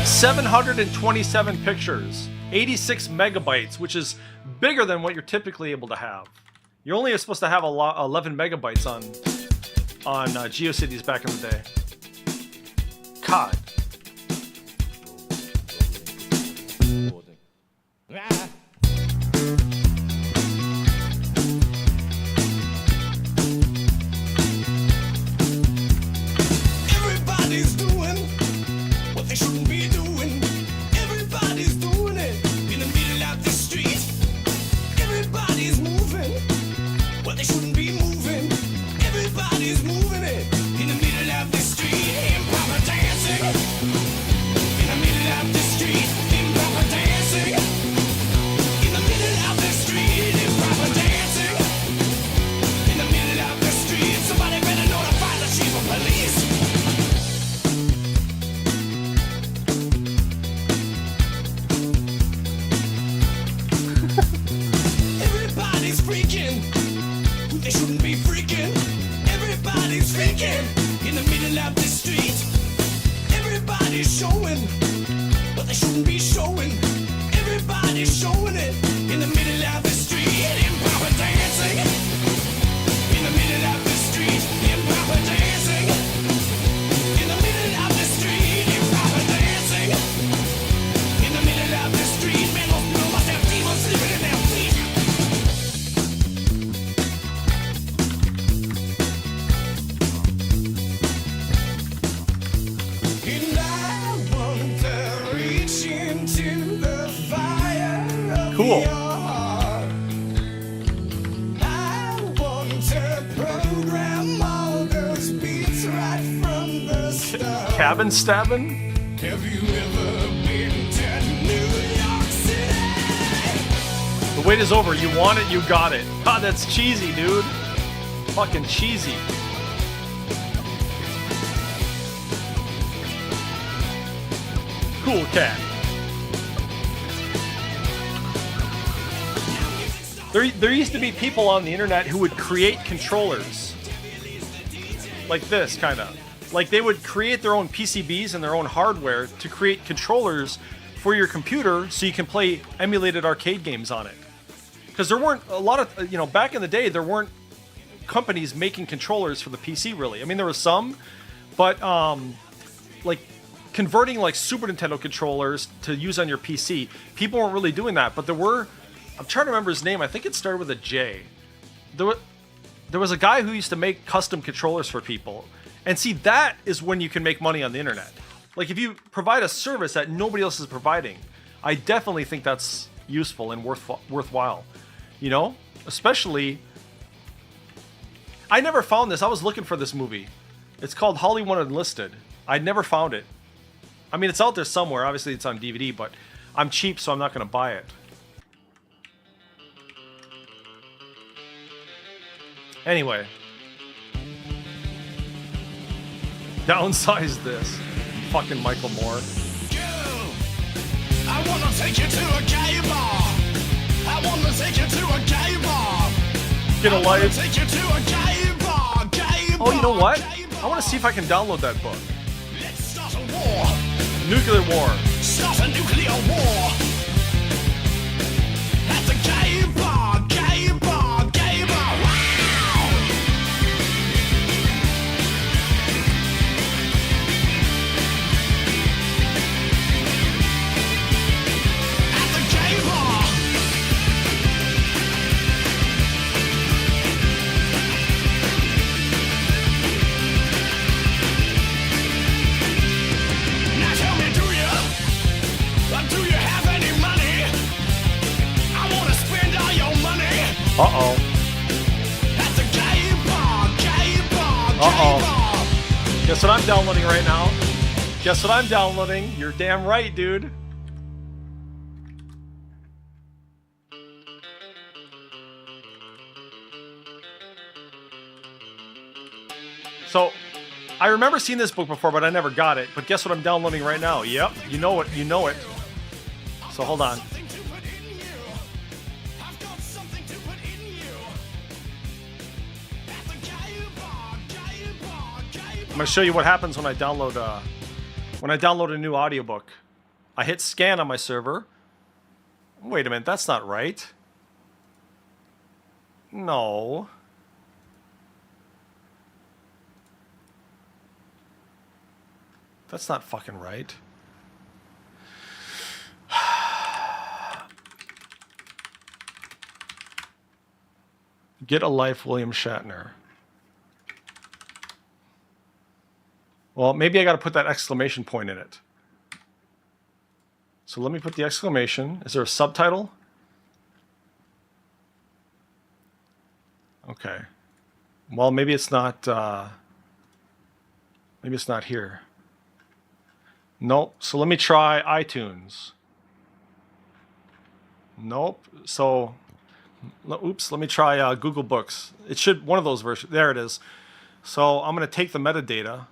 727 pictures, 86 megabytes, which is bigger than what you're typically able to have. You're only supposed to have 11 megabytes on GeoCities back in the day. God. Everybody's doing what they shouldn't be doing. Everybody's doing it in the middle of the street. Everybody's moving what they shouldn't be moving. Everybody's moving it in the middle of the street. Improper dancing in the middle of the street. Improper dancing in the middle of the street. Improper dancing in the middle of the street. Somebody better notify the chief of police. Everybody's freaking who they shouldn't be freaking. Everybody's freaking in the middle of the street. Everybody's showing what they shouldn't be showing. Everybody's showing it in the middle of the street. Improper dancing in the middle of the street. Improper dancing in the middle of the street. Improper dancing in the middle of the street. Man, those people must have demons living in their feet. And I want to reach into the fire of Cool. your heart. I want to program all those beats right from the start. Cabin stabbing? Have you ever been to New York City? The wait is over. You want it, you got it. God, that's cheesy, dude. Fucking cheesy. Cool cat. There used to be people on the internet who would create controllers. Like this, kind of. Like they would create their own PCBs and their own hardware to create controllers for your computer so you can play emulated arcade games on it. Because there weren't a lot of, back in the day, there weren't companies making controllers for the PC, really. I mean, there was some, but like converting like Super Nintendo controllers to use on your PC, people weren't really doing that. But there were, I'm trying to remember his name. I think it started with a J. There was a guy who used to make custom controllers for people. And see, that is when you can make money on the internet. Like if you provide a service that nobody else is providing, I definitely think that's useful and worthwhile. Especially, I never found this. I was looking for this movie. It's called Hollywood Unlisted. I never found it. I mean, it's out there somewhere. Obviously, it's on DVD, but I'm cheap, so I'm not going to buy it. Anyway. Downsize this. Fucking Michael Moore. Girl, I wanna take you to a gay bar. I wanna take you to a gay bar. Get a life. Take you to a gay bar, gay bar. Oh, you know what? gay bar. I want to see if I can download that book. Let's start a war. Nuclear War. Start a nuclear war. At the gay bar, gay bar, gay bar. Wow! At the gay bar. Now tell me, do you have any money? I wanna spend all your money Uh-oh. at the gay bar, gay bar, gay Uh-oh. bar. Guess what I'm downloading right now? Guess what I'm downloading? You're damn right, dude. So, I remember seeing this book before, but I never got it. But guess what I'm downloading right now? Yep, you know it, you know it. So hold on. Something to put in you. I've got something to put in you. At the gay bar, gay bar, gay I'm bar. gonna show you what happens when I download a new audiobook. I hit scan on my server. Wait a minute, that's not right. No. That's not fucking right. Get a life, William Shatner. Well, maybe I got to put that exclamation point in it. So let me put the exclamation. Is there a subtitle? Okay. Well, maybe it's not. Maybe it's not here. Nope. So let me try iTunes. Nope. So, oops. Let me try Google Books. It should one of those versions. There it is. So I'm going to take the metadata,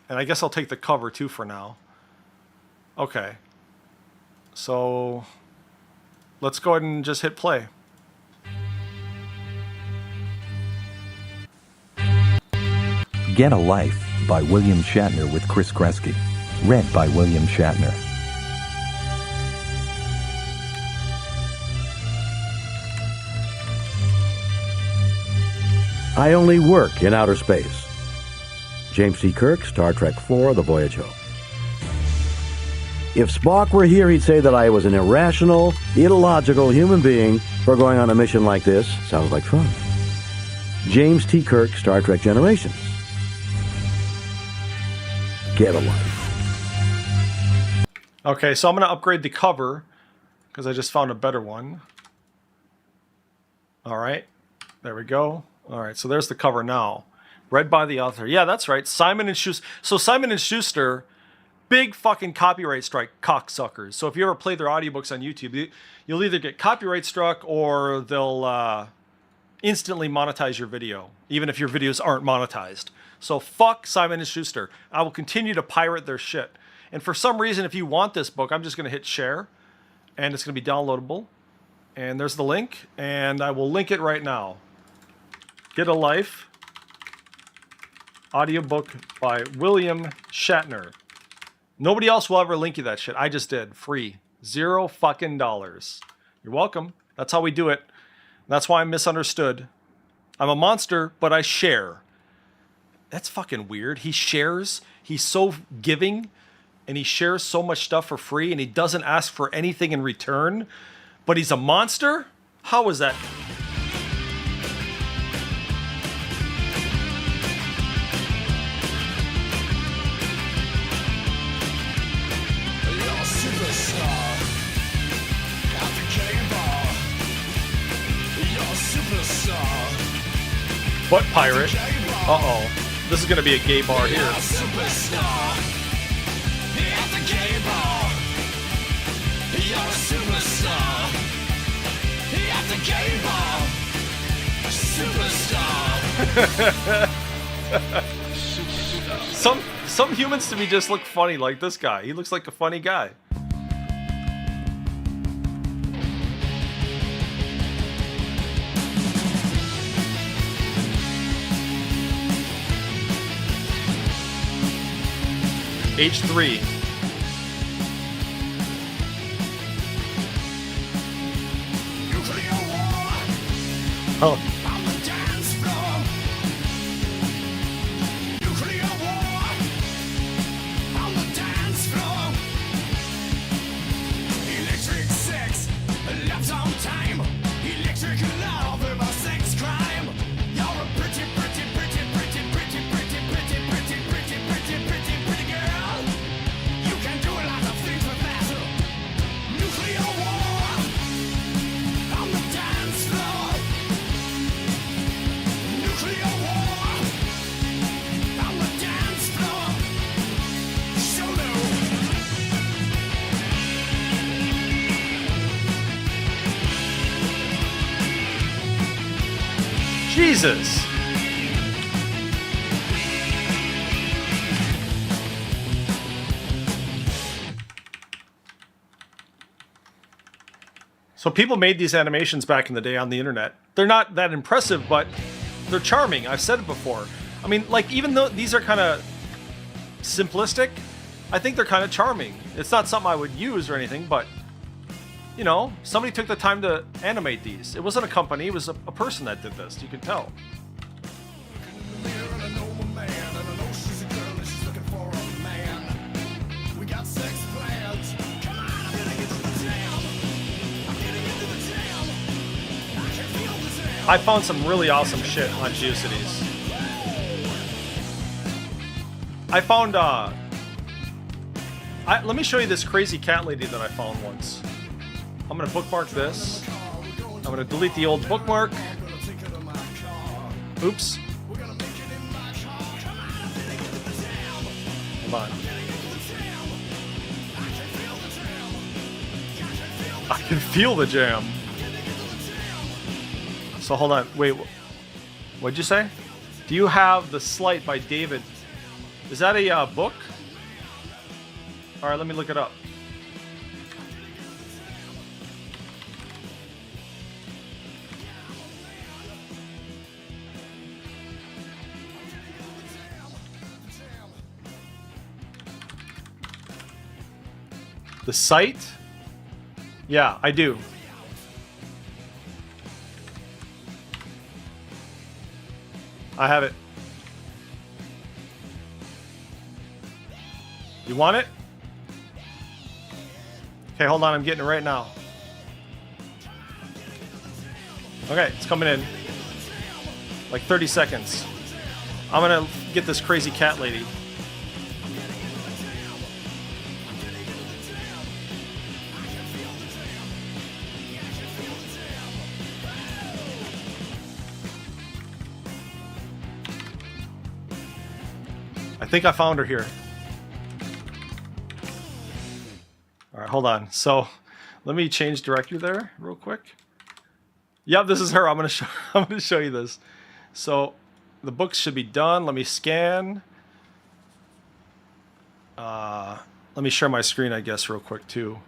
and I guess I'll take the cover too for now. Okay. So let's go ahead and just hit play. Get a Life by William Shatner with Chris Kresge. Read by William Shatner. I only work in outer space. James T. Kirk, Star Trek IV, The Voyage Home. If Spock were here, he'd say that I was an irrational, illogical human being for going on a mission like this. Sounds like fun. James T. Kirk, Star Trek Generations. Get a life. Okay, so I'm going to upgrade the cover because I just found a better one. All right, there we go. All right, so there's the cover now. Read by the author. Yeah, that's right. Simon & Schuster. So Simon & Schuster, big fucking copyright strike cocksuckers. So if you ever play their audiobooks on YouTube, you'll either get copyright struck or they'll instantly monetize your video, even if your videos aren't monetized. So fuck Simon & Schuster. I will continue to pirate their shit. And for some reason, if you want this book, I'm just going to hit share, and it's going to be downloadable. And there's the link, and I will link it right now. Get a Life, audiobook by William Shatner. Nobody else will ever link you that shit. I just did. Free. $0 fucking. You're welcome. That's how we do it. That's why I'm misunderstood. I'm a monster, but I share. That's fucking weird. He shares. He's so giving, and he shares so much stuff for free, and he doesn't ask for anything in return, but he's a monster? How is that? You're a superstar. At the gay bar. You're a superstar. Butt pirate. Gay bar. Uh-oh. This is going to be a gay bar You're here. a superstar. At the gay bar. You're a superstar. At the gay bar. Superstar. Some humans to me just look funny, like this guy. He looks like a funny guy. H3. Nuclear war Oh, on the dance floor. Nuclear war on the dance floor. Electric sex, left on time. Electric love over sex crime. You're a pretty, pretty, pretty, pretty, pretty, pretty, pretty, pretty, pretty, pretty, pretty, pretty girl. You can do a lot of things with that. Nuclear war on the dance floor. Nuclear war on the dance floor. Solo. Jesus. So people made these animations back in the day on the internet. They're not that impressive, but they're charming. I've said it before. I mean, like, even though these are kind of simplistic, I think they're kind of charming. It's not something I would use or anything, but, you know, somebody took the time to animate these. It wasn't a company, it was a person that did this. You can tell. I found some really awesome shit on GeoCities. I found, let me show you this crazy cat lady that I found once. I'm gonna bookmark this. I'm gonna delete the old bookmark. Oops. Hold on. I can feel the jam. So hold on, wait, what'd you say? Do you have The Slight by David? Is that a book? Alright, let me look it up. The Site? Yeah, I do. I have it. You want it? Okay, hold on. I'm getting it right now. Okay, it's coming in. Like 30 seconds. I'm gonna get this crazy cat lady. I think I found her here. All right, hold on. So let me change directory there real quick. Yep, this is her. I'm gonna show you this. So the books should be done. Let me scan. Let me share my screen, I guess, real quick too.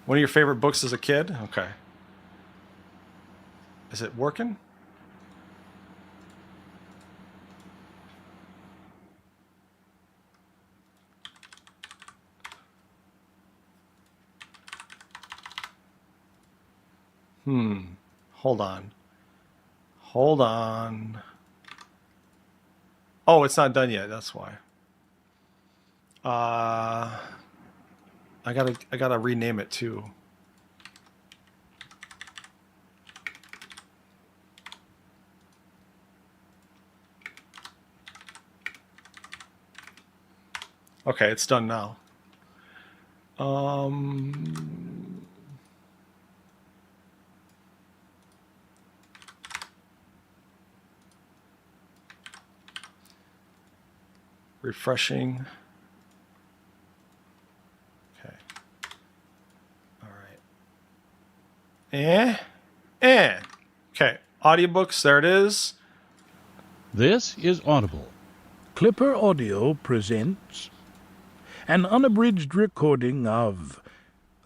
One of your favorite books as a kid? Okay. Is it working? Hold on. Hold on. Oh, it's not done yet. That's why. I gotta rename it too. Okay, it's done now. Refreshing. Okay. All right. Okay. Audiobooks, there it is. This is Audible. Clipper Audio presents an unabridged recording of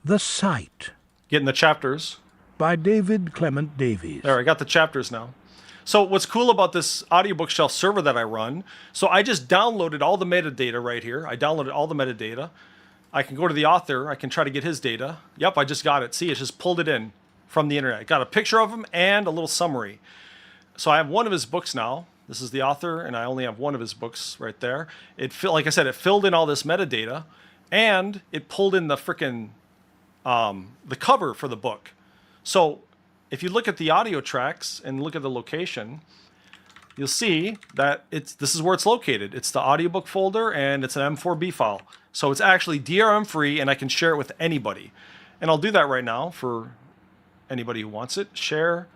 The Sight Getting the chapters. by David Clement Davies. There, I got the chapters now. So what's cool about this audiobook shelf server that I run, so I just downloaded all the metadata right here. I downloaded all the metadata. I can go to the author. I can try to get his data. Yep, I just got it. See, it just pulled it in from the internet. Got a picture of him and a little summary. So I have one of his books now. This is the author, and I only have one of his books right there. Like I said, it filled in all this metadata, and it pulled in the frickin' the cover for the book. So if you look at the audio tracks and look at the location, you'll see that this is where it's located. It's the audiobook folder, and it's an M4B file. So it's actually DRM free, and I can share it with anybody. And I'll do that right now for anybody who wants it. Share,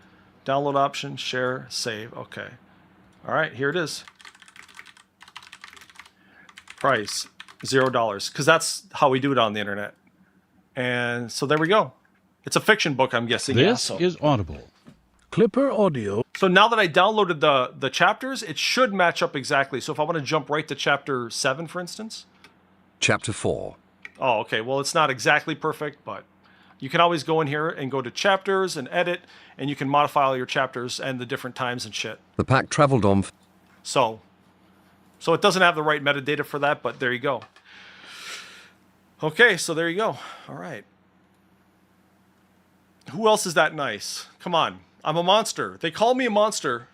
download option, share, save. Okay. All right, here it is. Price, $0, because that's how we do it on the internet. And so there we go. It's a fiction book, I'm guessing. This is Audible. Clipper Audio. So now that I downloaded the chapters, it should match up exactly. So if I want to jump right to chapter 7, for instance. Chapter 4. Oh, okay. Well, it's not exactly perfect, but you can always go in here and go to chapters and edit, and you can modify all your chapters and the different times and shit. The pack traveled on. So it doesn't have the right metadata for that, but there you go. Okay, so there you go. All right. Who else is that nice? Come on. I'm a monster. They call me a monster,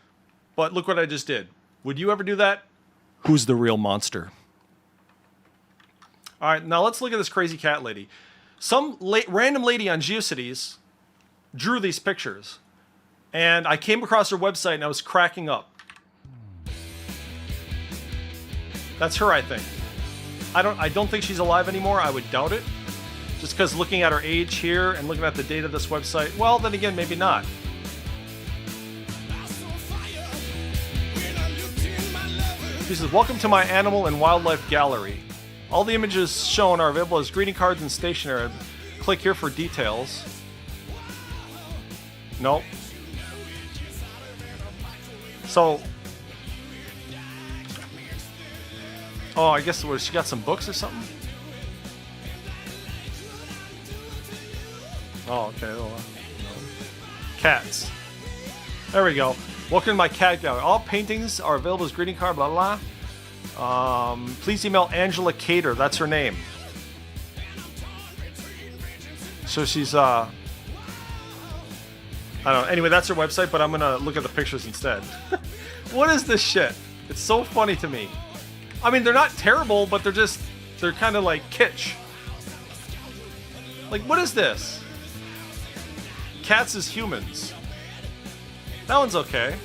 but look what I just did. Would you ever do that? Who's the real monster? All right, now let's look at this crazy cat lady. Some random lady on GeoCities drew these pictures, and I came across her website and I was cracking up. That's her, I think. I don't think she's alive anymore. I would doubt it. Just because looking at her age here and looking at the date of this website, well, then again, maybe not. She says, welcome to my animal and wildlife gallery. All the images shown are available as greeting cards and stationery. Click here for details. Nope. So, oh, I guess she got some books or something? Oh, okay. Oh, no. Cats. There we go. Welcome to my cat gallery. All paintings are available as greeting card, blah, blah, blah. Please email Angela Cater. That's her name. So she's, I don't know. Anyway, that's her website, but I'm going to look at the pictures instead. What is this shit? It's so funny to me. I mean, they're not terrible, but they're kind of like kitsch. Like, what is this? Cats as humans. That one's okay.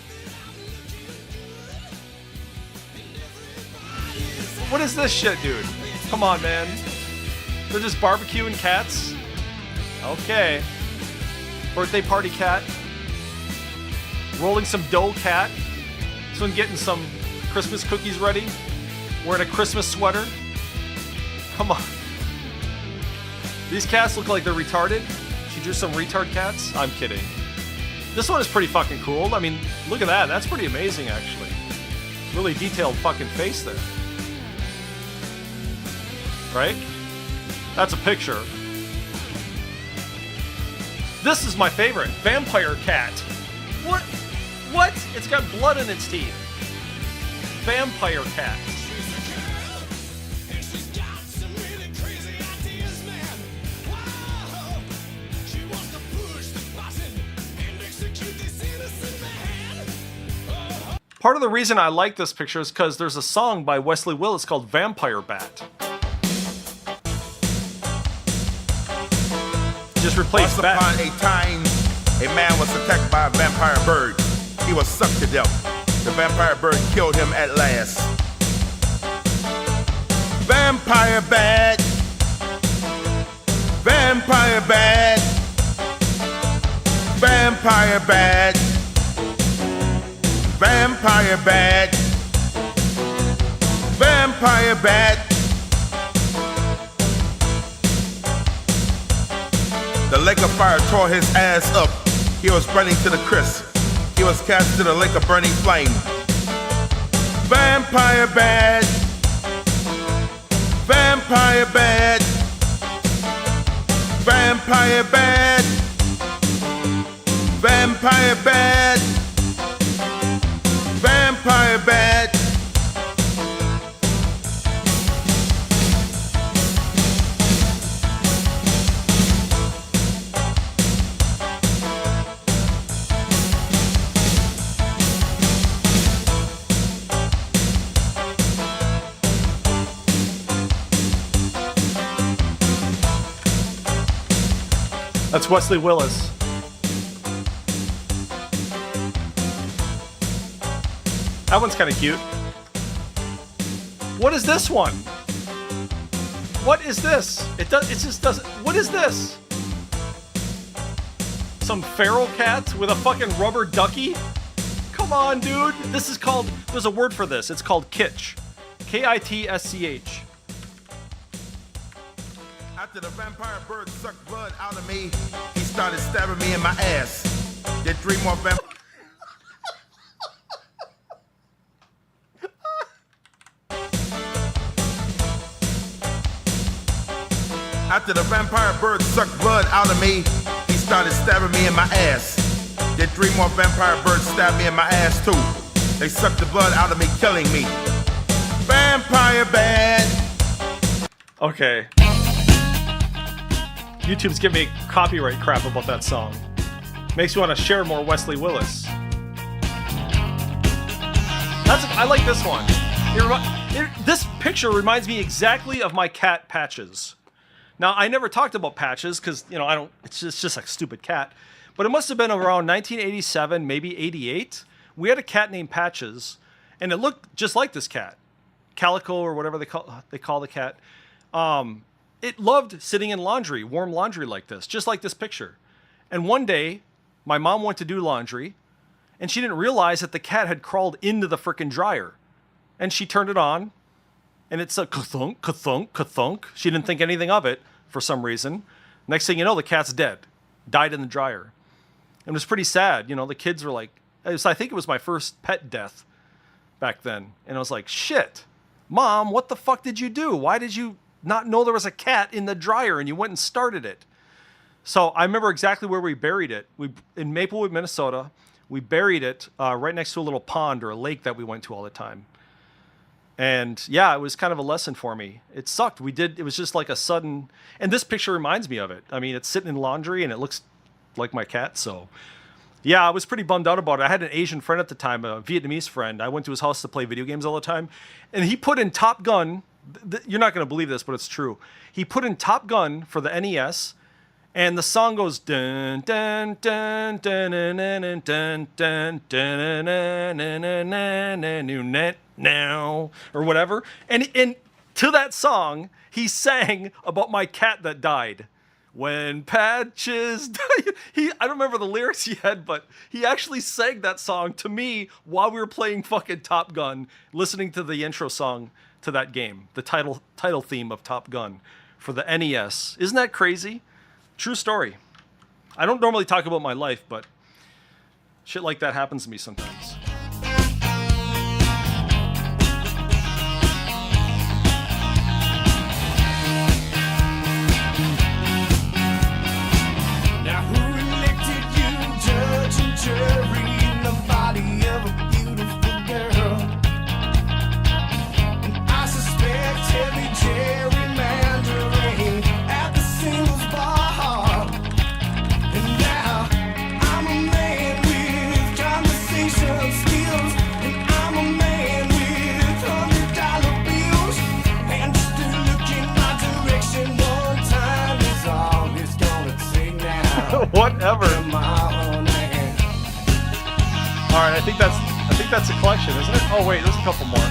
What is this shit, dude? Come on, man. They're just barbecuing cats? Okay. Birthday party cat. Rolling some dough cat. This one getting some Christmas cookies ready. Wearing a Christmas sweater. Come on. These cats look like they're retarded. She drew some retard cats? I'm kidding. This one is pretty fucking cool. I mean, look at that. That's pretty amazing, actually. Really detailed fucking face there. Right? That's a picture. This is my favorite. Vampire cat. What? What? It's got blood in its teeth. Vampire cat. Part of the reason I like this picture is because there's a song by Wesley Willis called Vampire Bat. Just replace Once bat. upon a time, a man was attacked by a vampire bird. He was sucked to death. The vampire bird killed him at last. Vampire bat. Vampire bat. Vampire bat. Vampire bat. Vampire bat. The lake of fire tore his ass up. He was burning to the crisp. He was cast to the lake of burning flame. Vampire bad. Vampire bad. Vampire bad. Vampire bad. Vampire bad. That's Wesley Willis. That one's kind of cute. What is this one? What is this? It just doesn't. What is this? Some feral cat with a fucking rubber ducky? Come on, dude. This is called. There's a word for this. It's called kitsch. Kitsch. After the vampire bird sucked blood out of me, he started stabbing me in my ass. Did 3 more vampires. After the vampire bird sucked blood out of me, he started stabbing me in my ass. Did 3 more vampire birds stab me in my ass too? They sucked the blood out of me, killing me. Vampire bad. Okay. YouTube's giving me copyright crap about that song. Makes me want to share more Wesley Willis. I like this one. This picture reminds me exactly of my cat Patches. Now, I never talked about Patches because, you know, I don't. It's just a stupid cat. But it must have been around 1987, maybe 88. We had a cat named Patches, and it looked just like this cat, Calico or whatever they call the cat. It loved sitting in laundry, warm laundry like this, just like this picture. And one day, my mom went to do laundry, and she didn't realize that the cat had crawled into the frickin' dryer. And she turned it on, and it's a ka-thunk, ka-thunk, ka-thunk. She didn't think anything of it for some reason. Next thing you know, the cat's dead, died in the dryer. It was pretty sad. You know, the kids were like, I think it was my first pet death back then. And I was like, shit, Mom, what the fuck did you do? Why did you not know there was a cat in the dryer and you went and started it? So I remember exactly where we buried it. In Maplewood, Minnesota. We buried it right next to a little pond or a lake that we went to all the time. And yeah, it was kind of a lesson for me. It sucked. It was just like a sudden, and this picture reminds me of it. I mean, it's sitting in laundry and it looks like my cat. So yeah, I was pretty bummed out about it. I had an Asian friend at the time, a Vietnamese friend. I went to his house to play video games all the time. And he put in Top Gun. You're not going to believe this, but it's true. He put in Top Gun for the NES, and the song goes dun dun dun dun dun dun dun dun dun dun now or whatever. And to that song, he sang about my cat that died. When Patches died. I don't remember the lyrics he had, but he actually sang that song to me while we were playing fucking Top Gun, listening to the intro song to that game, the title theme of Top Gun for the NES. Isn't that crazy? True story. I don't normally talk about my life, but shit like that happens to me sometimes. Now who elected you, judge and jury, in the body of a beautiful girl? And I suspect heavy gerrymandering at the singles bar. And now I'm a man with conversation skills, and I'm a man with $100 bills. And just to look in my direction one time is all it's gonna take now. Whatever. All right, I think that's a collection, isn't it? Oh wait, there's a couple more.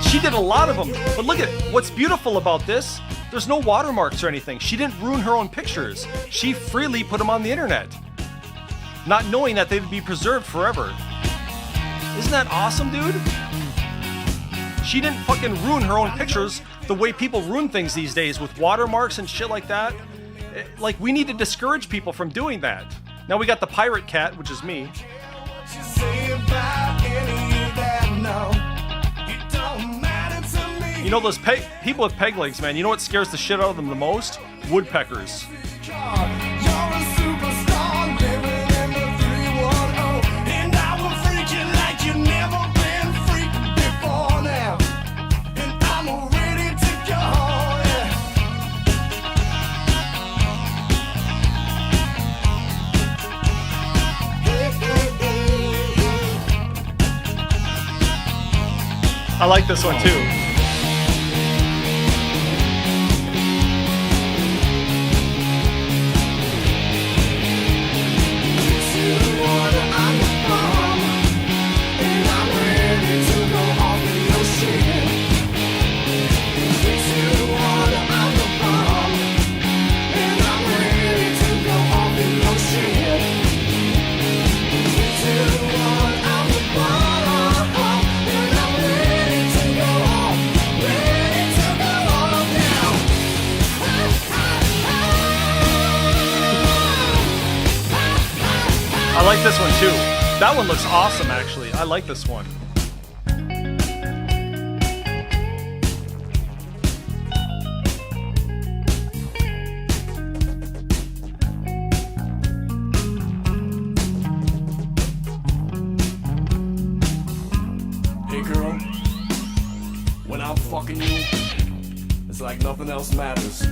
She did a lot of them, but look at what's beautiful about this. There's no watermarks or anything. She didn't ruin her own pictures. She freely put them on the internet, not knowing that they'd be preserved forever. Isn't that awesome, dude? She didn't fucking ruin her own pictures the way people ruin things these days with watermarks and shit like that. Like, we need to discourage people from doing that. Now we got the pirate cat, which is me. you say about any of that? No, it don't matter to me. You know those people with peg legs, man. You know what scares the shit out of them the most? Woodpeckers. You're a superstar living in the 310, and I will freak you like you've never been freaked before now. And I'm ready to go. Yeah. I like this one too. I like this one too. That one looks awesome, actually. I like this one. Hey girl, when I'm fucking you, it's like nothing else matters.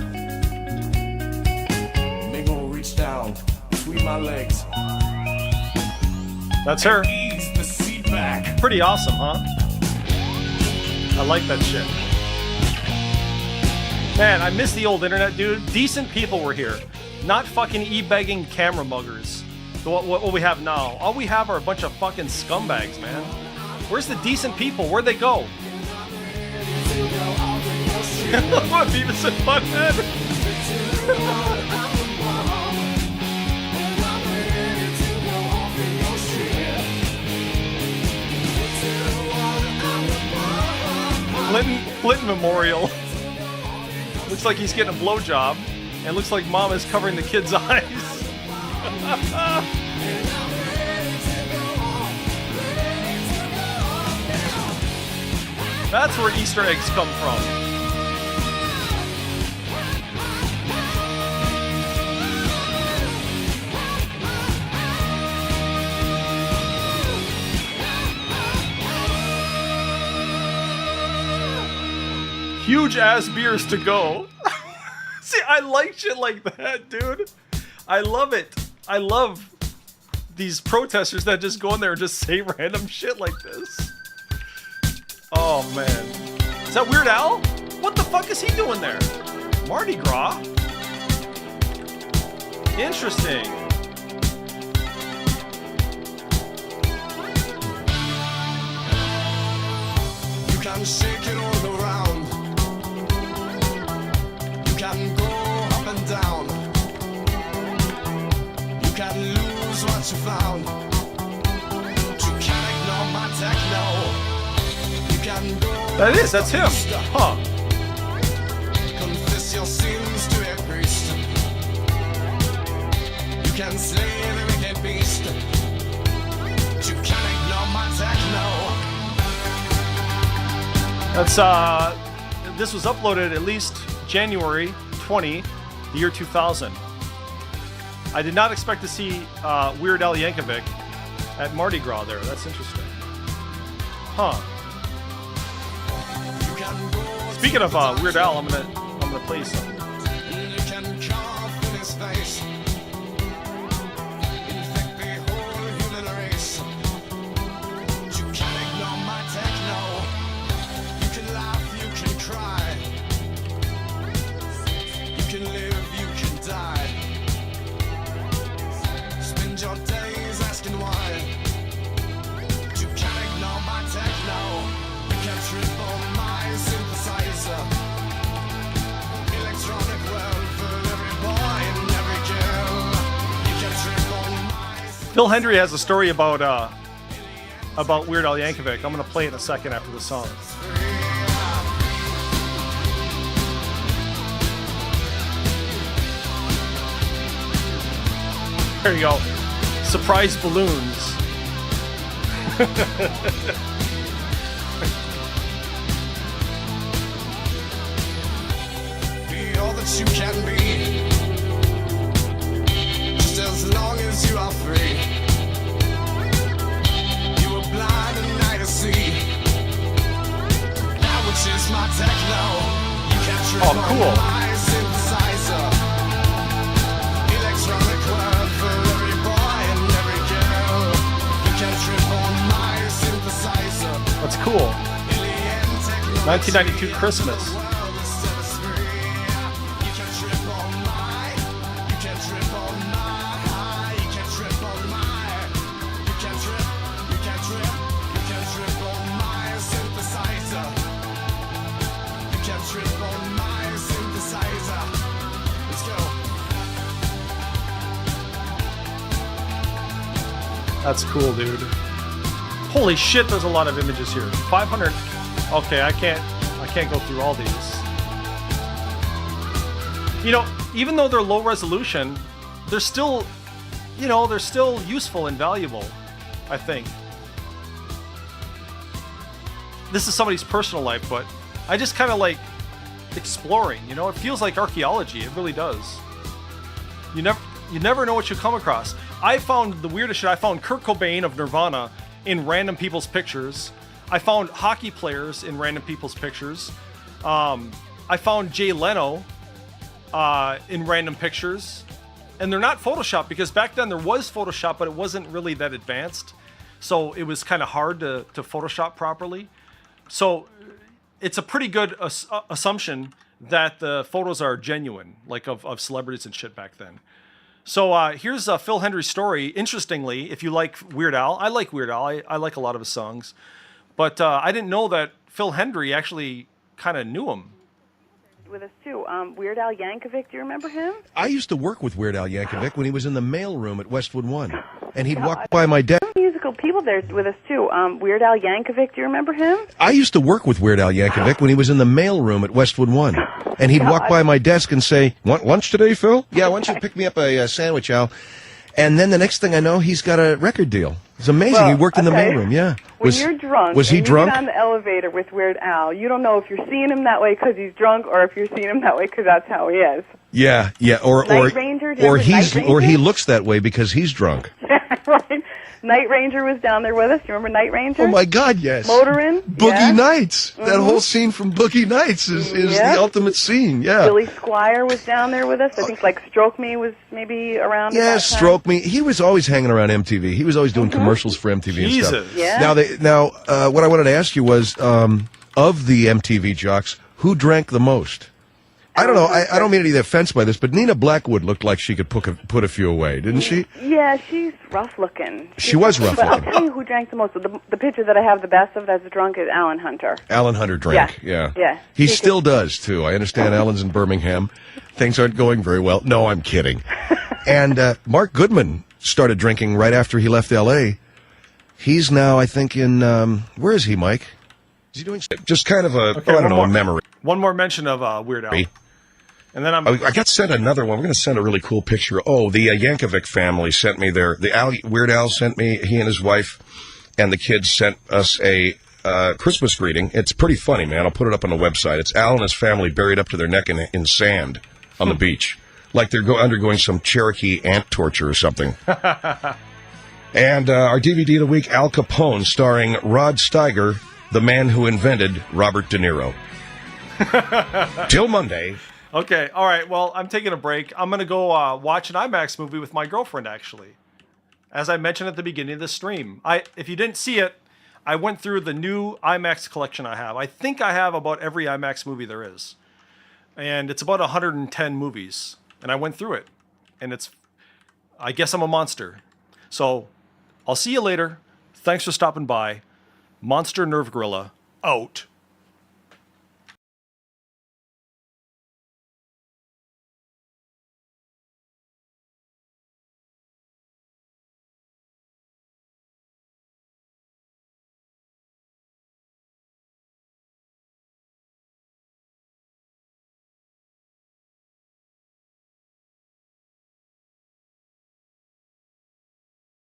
Make me reach down between my legs. That's her. Ease the seat back. Pretty awesome, huh? I like that shit. Man, I miss the old internet, dude. Decent people were here. Not fucking e-begging camera muggers. What we have now. All we have are a bunch of fucking scumbags, man. Where's the decent people? Where'd they go? What, Beavis and Butthead? Clinton Memorial. Looks like he's getting a blowjob, and looks like mom is covering the kid's eyes. That's where Easter eggs come from. Huge ass beers to go. See, I like shit like that, dude. I love it. I love these protesters that just go in there and just say random shit like this. Oh, man. Is that Weird Al? What the fuck is he doing there? Mardi Gras? Interesting. You can shake it all around. You can go up and down. You can lose what you found. You can ignore my techno. You can go. That's him. Huh. Confess your sins to a priest. You can slay the wicked beast. You can ignore my techno. That's this was uploaded at least January 20, the year 2000. I did not expect to see Weird Al Yankovic at Mardi Gras there. That's interesting. Huh. Speaking of Weird Al, I'm gonna play something. You can carve in his face. Infect the whole human race. You can ignore my techno. You can laugh, you can cry. You can live, you can die. Spend your days asking why. You can ignore my techno. You can trip on my synthesizer. Electronic world for every boy and every girl. You can trip on my Phil Hendry has a story about Weird Al Yankovic. I'm gonna play it in a second after the song. There you go. Surprise balloons. Be all that you can be, just as long as you are free. You were blind and now you see. Now which is my techno, you can't trip Oh, cool. on my synthesizer. Electronic love for every boy and every girl. You can't trip on my synthesizer. That's cool. Alien technology. 1992 Christmas. That's cool, dude. Holy shit, there's a lot of images here. 500. Okay, I can't go through all these. You know, even though they're low resolution, they're still, you know, they're still useful and valuable, I think. This is somebody's personal life, but I just kind of like exploring, you know? It feels like archaeology, it really does. You never know what you come across. I found the weirdest shit. I found Kurt Cobain of Nirvana in random people's pictures. I found hockey players in random people's pictures. I found Jay Leno in random pictures. And they're not Photoshop, because back then there was Photoshop, but it wasn't really that advanced. So it was kind of hard to Photoshop properly. So it's a pretty good assumption that the photos are genuine, like of celebrities and shit back then. So here's Phil Hendry's story. Interestingly, if you like Weird Al, I like Weird Al. I like a lot of his songs. But I didn't know that Phil Hendry actually kind of knew him. With us too, Weird Al Yankovic. Do you remember him? I used to work with Weird Al Yankovic when he was in the mailroom at Westwood One, and he'd walk by my desk. Musical people there with us too. Weird Al Yankovic. Do you remember him? I used to work with Weird Al Yankovic when he was in the mailroom at Westwood One, and he'd walk by my desk and say, "Want lunch today, Phil? Yeah, why don't you pick me up a sandwich, Al?" And then the next thing I know, he's got a record deal. It's amazing. Well, he worked in the mailroom. Yeah. When you're drunk, Was he and drunk? You get on the elevator with Weird Al. You don't know if you're seeing him that way because he's drunk, or if you're seeing him that way because that's how he is. Yeah, yeah. Night Ranger, do you remember Night or he Ranger? looks that way because he's drunk. Right. Night Ranger was down there with us. You remember Night Ranger? Oh my God, yes. Motorin. Boogie yeah. Nights. That Mhm. whole scene from Boogie Nights is Yeah. the ultimate scene. Yeah. Billy Squire was down there with us. I think like Stroke Me was maybe around. at Yeah, that time. Stroke Me. He was always hanging around MTV. He was always doing commercials for MTV and stuff. Jesus. Yeah. Now, what I wanted to ask you was, of the MTV jocks, who drank the most? I don't know. I don't mean any offense by this, but Nina Blackwood looked like she could put a few away, didn't she? Yeah, she's rough looking. She was rough But I'll looking. tell you who drank the most. The picture that I have the best of that's drunk is Alan Hunter. Alan Hunter drank. Yeah. Yeah. He still does too. I understand Alan's in Birmingham. Things aren't going very well. No, I'm kidding. And Mark Goodman started drinking right after he left L.A. He's now, I think, in where is he, Mike? Is he doing just kind of a Okay, I don't know, a one more- memory? One more mention of Weird Al. And then I got sent another one. We're going to send a really cool picture. Oh, the Yankovic family sent me Weird Al sent me, he and his wife and the kids sent us a Christmas greeting. It's pretty funny, man. I'll put it up on the website. It's Al and his family buried up to their neck in sand on the beach. Like they're undergoing some Cherokee ant torture or something. And our DVD of the week, Al Capone, starring Rod Steiger, the man who invented Robert De Niro. Till Monday. Okay, all right. Well, I'm taking a break. I'm going to go watch an IMAX movie with my girlfriend, actually. As I mentioned at the beginning of the stream. If you didn't see it, I went through the new IMAX collection I have. I think I have about every IMAX movie there is. And it's about 110 movies. And I went through it. And I guess I'm a monster. So, I'll see you later. Thanks for stopping by. Monster Nerve Gorilla, out.